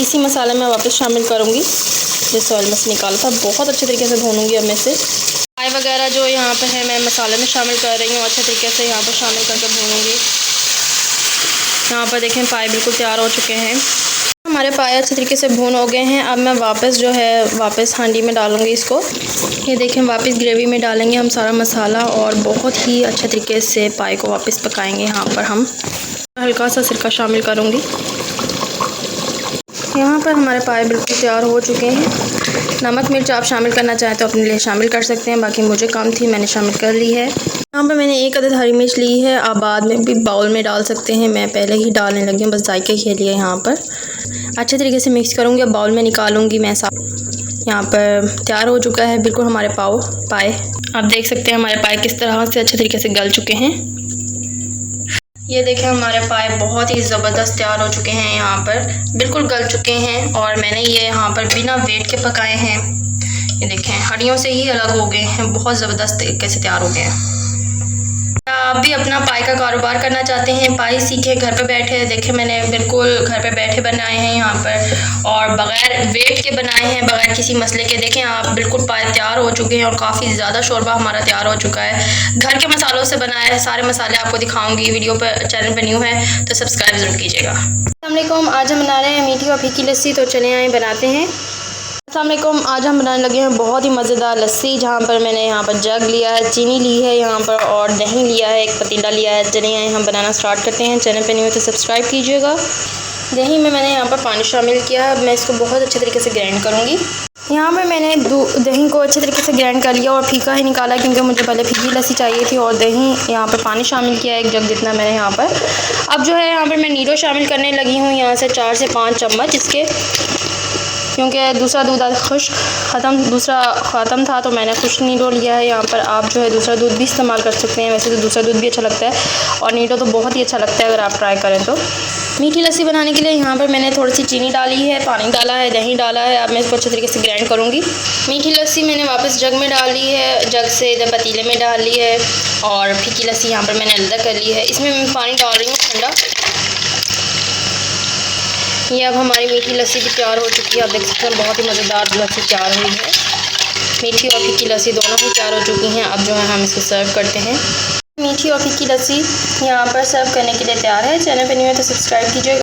इसी मसाले में वापस शामिल करूँगी जिस ऑयल में से निकाला था। बहुत अच्छे तरीके से भूनूँगी अब मैं से। पाए वगैरह जो यहाँ पर है मैं मसाले में शामिल कर रही हूँ, अच्छे तरीके से यहाँ पर शामिल करके भूनूँगी। यहाँ पर देखें पाए बिल्कुल तैयार हो चुके हैं। हमारे पाए अच्छे तरीके से भून हो गए हैं। अब मैं वापस जो है वापस हांडी में डालूँगी इसको। ये देखें वापस ग्रेवी में डालेंगे हम सारा मसाला और बहुत ही अच्छे तरीके से पाए को वापस पकाएंगे। यहाँ पर हम हल्का सा सिरका शामिल करूँगी। यहाँ पर हमारे पाए बिल्कुल तैयार हो चुके हैं। नमक मिर्च आप शामिल करना चाहें तो अपने लिए शामिल कर सकते हैं, बाकी मुझे कम थी मैंने शामिल कर ली है। यहाँ पर मैंने 1 अदद हरी मिर्च ली है। आप बाद में भी बाउल में डाल सकते हैं, मैं पहले ही डालने लगी हूँ बस जायके के लिए। यहाँ पर अच्छे तरीके से मिक्स करूँगी। अब बाउल में निकालूँगी मैं साथ। यहाँ पर तैयार हो चुका है बिल्कुल हमारे पाए। आप देख सकते हैं हमारे पाए किस तरह से अच्छे तरीके से गल चुके हैं। ये देखें हमारे पाए बहुत ही ज़बरदस्त तैयार हो चुके हैं। यहाँ पर बिल्कुल गल चुके हैं और मैंने ये यहाँ पर बिना वेट के पकाए हैं। ये देखें हड्डियों से ही अलग हो गए हैं, बहुत ज़बरदस्त तरीके से तैयार हो गए हैं। आप भी अपना पाए का कारोबार करना चाहते हैं, पाए सीखे घर पे बैठे। देखें मैंने बिल्कुल घर पे बैठे बनाए हैं यहाँ पर, और बग़ैर वेट के बनाए हैं, बग़ैर किसी मसले के। देखें आप बिल्कुल पाए तैयार हो चुके हैं और काफ़ी ज़्यादा शोरबा हमारा तैयार हो चुका है। घर के मसालों से बनाया है, सारे मसाले आपको दिखाऊँगी। वीडियो पर चैनल पर न्यू है तो सब्सक्राइब ज़रूर कीजिएगा। अस्सलाम वालेकुम, आज हम बना रहे हैं मीठी और फीकी लस्सी, तो चले आए बनाते हैं। अस्सलाम वालेकुम, आज हम बनाने लगे हैं बहुत ही मज़ेदार लस्सी, जहाँ पर मैंने यहाँ पर जग लिया है, चीनी ली है यहाँ पर, और दही लिया है, एक पतीला लिया है। चलिए हम बनाना स्टार्ट करते हैं। चैनल पे न्यू है तो सब्सक्राइब कीजिएगा। दही में मैंने यहाँ पर पानी शामिल किया है। मैं इसको बहुत अच्छे तरीके से ग्राइंड करूँगी। यहाँ पर मैंने दही को अच्छे तरीके से ग्राइंड कर लिया और फीका ही निकाला, क्योंकि मुझे पहले फीकी लस्सी चाहिए थी। और दही यहाँ पर पानी शामिल किया 1 जग जितना मैंने यहाँ पर। अब जो है यहाँ पर मैं नीडो शामिल करने लगी हूँ, यहाँ से 4 से 5 चम्मच इसके, क्योंकि दूसरा दूध दूसरा ख़त्म था तो मैंने खुश्क नीडो लिया है। यहाँ पर आप जो है दूसरा दूध भी इस्तेमाल कर सकते हैं, वैसे तो दूसरा दूध भी अच्छा लगता है और नीडो तो बहुत ही अच्छा लगता है अगर आप ट्राई करें तो। मीठी लस्सी बनाने के लिए यहाँ पर मैंने थोड़ी सी चीनी डाली है, पानी डाला है, दही डाला है। अब मैं इसको अच्छे तरीके से ग्राइंड करूँगी। मीठी लस्सी मैंने वापस जग में डाल ली है, जग से इधर पतीले में डाल ली है, और फीकी लस्सी यहाँ पर मैंने अलग कर ली है। इसमें मैं पानी डाल रही हूँ ठंडा। ये अब हमारी मीठी लस्सी भी तैयार हो चुकी है। आप देख सकते हैं बहुत ही मज़ेदार लस्सी तैयार हुई है। मीठी और फीकी लस्सी दोनों ही तैयार हो चुकी हैं। अब जो है हम इसको सर्व करते हैं। मीठी और फीकी लस्सी यहाँ पर सर्व करने के लिए तैयार है। चैनल पे न्यू है तो सब्सक्राइब कीजिएगा।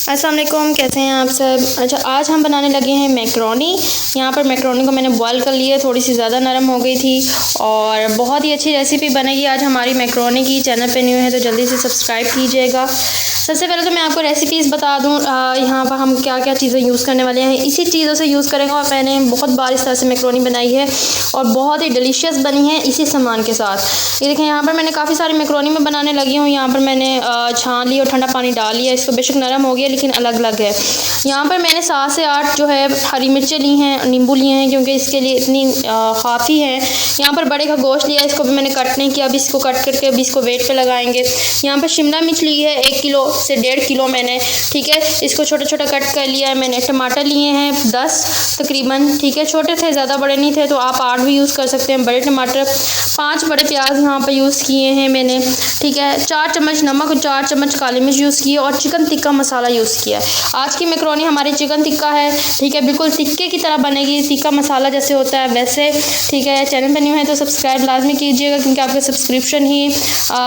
अस्सलाम वालेकुम, कैसे हैं आप सब। अच्छा, आज हम बनाने लगे हैं मैकरोनी। यहाँ पर मैकरोनी को मैंने बॉयल कर लिया, थोड़ी सी ज़्यादा नरम हो गई थी, और बहुत ही अच्छी रेसिपी बनेगी आज हमारी मैकरोनी की। चैनल पे न्यू है तो जल्दी से सब्सक्राइब कीजिएगा। सबसे पहले तो मैं आपको रेसिपीज़ बता दूँ, यहाँ पर हम क्या क्या चीज़ें यूज़ करने वाले हैं, इसी चीज़ों से यूज़ करेंगे। और मैंने बहुत बार इस तरह से मैकरोनी बनाई है और बहुत ही डिलीशियस बनी है इसी सामान के साथ। ये देखें यहाँ पर मैंने काफ़ी सारी मैकरोनी में बनाने लगी हूँ। यहाँ पर मैंने छान ली और ठंडा पानी डाल लिया। इसको बेशक नरम हो गया लेकिन अलग अलग है। यहाँ पर मैंने 7 से 8 जो है हरी मिर्चें ली हैं, नींबू लिए हैं, क्योंकि इसके लिए इतनी काफ़ी है। यहाँ पर बड़े का गोश्त लिया, इसको भी मैंने कट नहीं किया। अभी इसको कट करके अभी इसको वेट पे लगाएंगे। यहाँ पर शिमला मिर्च ली है 1 किलो से 1.5 किलो मैंने, ठीक है, इसको छोटा छोटा कट कर लिया है मैंने। टमाटर लिए हैं 10 तकरीबन, ठीक है, छोटे थे, ज़्यादा बड़े नहीं थे, तो आप 8 भी यूज़ कर सकते हैं। बड़े टमाटर, 5 बड़े प्याज यहाँ पर यूज़ किए हैं मैंने, ठीक है। 4 चम्मच नमक और 4 चम्मच काली मिर्च यूज़ किए, और चिकन टिक्का मसाला यूज़ किया। आज की मैकरोनी हमारी चिकन टिक्का है, ठीक है, बिल्कुल टिक्के की तरह बनेगी, टिक्का मसाला जैसे होता है वैसे, ठीक है। चैनल पर न्यू है तो सब्सक्राइब लाजमी कीजिएगा, क्योंकि आपके सब्सक्रिप्शन ही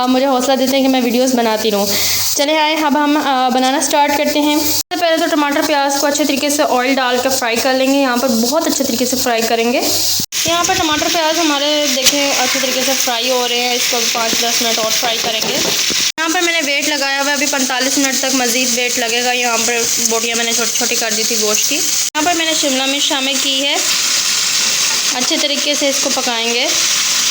मुझे हौसला देते हैं कि मैं वीडियोस बनाती रहूँ। चले आए, अब हम बनाना स्टार्ट करते हैं। सबसे पहले तो टमाटर प्याज को अच्छे तरीके से ऑयल डाल कर फ्राई कर लेंगे। यहाँ पर बहुत अच्छे तरीके से फ्राई करेंगे। यहाँ पर टमाटर प्याज हमारे देखें अच्छे तरीके से फ्राई हो रहे हैं। इसको 5-10 मिनट और फ्राई करेंगे। यहाँ पर मैंने वेट लगाया हुआ है, अभी 45 मिनट तक मज़ीद वेट लगेगा। यहाँ पर बोटियाँ मैंने छोटी छोटी कर दी थी गोश्त की। यहाँ पर मैंने शिमला मिर्च शामिल की है। अच्छे तरीके से इसको पकाएंगे।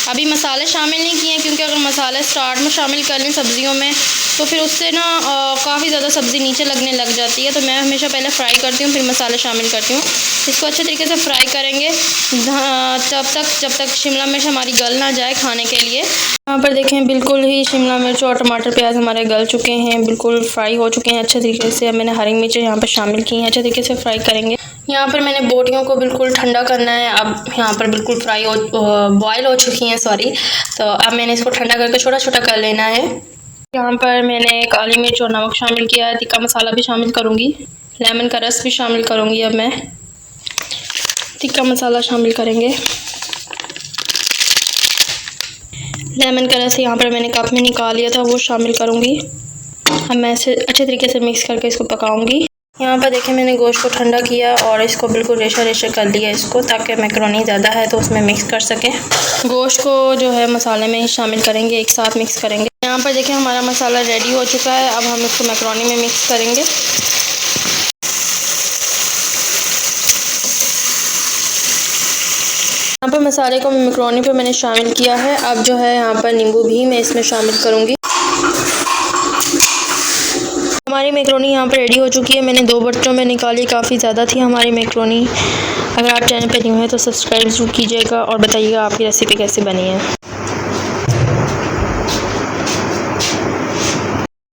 अभी मसाले शामिल नहीं किए क्योंकि अगर मसाले स्टार्ट में शामिल कर लें सब्ज़ियों में तो फिर उससे ना काफ़ी ज़्यादा सब्ज़ी नीचे लगने लग जाती है। तो मैं हमेशा पहले फ्राई करती हूँ फिर मसाले शामिल करती हूँ। इसको अच्छे तरीके से फ्राई करेंगे जब तक शिमला मिर्च हमारी गल ना जाए खाने के लिए। यहाँ पर देखें बिल्कुल ही शिमला मिर्च और टमाटर प्याज हमारे गल चुके हैं, बिल्कुल फ्राई हो चुके हैं अच्छे तरीके से। अब मैंने हरी मिर्च यहाँ पर शामिल की हैं, अच्छे तरीके से फ्राई करेंगे। यहाँ पर मैंने बोटियों को बिल्कुल ठंडा करना है। अब यहाँ पर बिल्कुल बॉयल हो चुकी हैं तो अब मैंने इसको ठंडा करके छोटा छोटा कर लेना है। यहाँ पर मैंने काली मिर्च और नमक शामिल किया है। तिक्का मसाला भी शामिल करूँगी, लेमन का रस भी शामिल करूँगी। अब मैं तिक्का मसाला शामिल करेंगे। लेमन का रस यहाँ पर मैंने कप में निकाल लिया था, वो शामिल करूँगी। अब मैं इसे अच्छे तरीके से मिक्स करके इसको पकाऊंगी। यहाँ पर देखें मैंने गोश्त को ठंडा किया और इसको बिल्कुल रेशा रेशा कर लिया इसको, ताकि मैकरोनी ज़्यादा है तो उसमें मिक्स कर सकें। गोश्त को जो है मसाले में ही शामिल करेंगे, एक साथ मिक्स करेंगे। यहाँ पर देखें हमारा मसाला रेडी हो चुका है। अब हम इसको मैकरोनी में मिक्स करेंगे। यहाँ पर मसाले को मैकरोनी पे मैंने शामिल किया है। अब जो है यहाँ पर नींबू भी मैं इसमें शामिल करूँगी। हमारी मैकरोनी यहाँ पर रेडी हो चुकी है। मैंने 2 बर्तनों में निकाली, काफ़ी ज़्यादा थी हमारी मैकरोनी। अगर आप चैनल पर न्यू हैं तो सब्सक्राइब ज़रूर कीजिएगा और बताइएगा आपकी रेसिपी कैसे बनी है।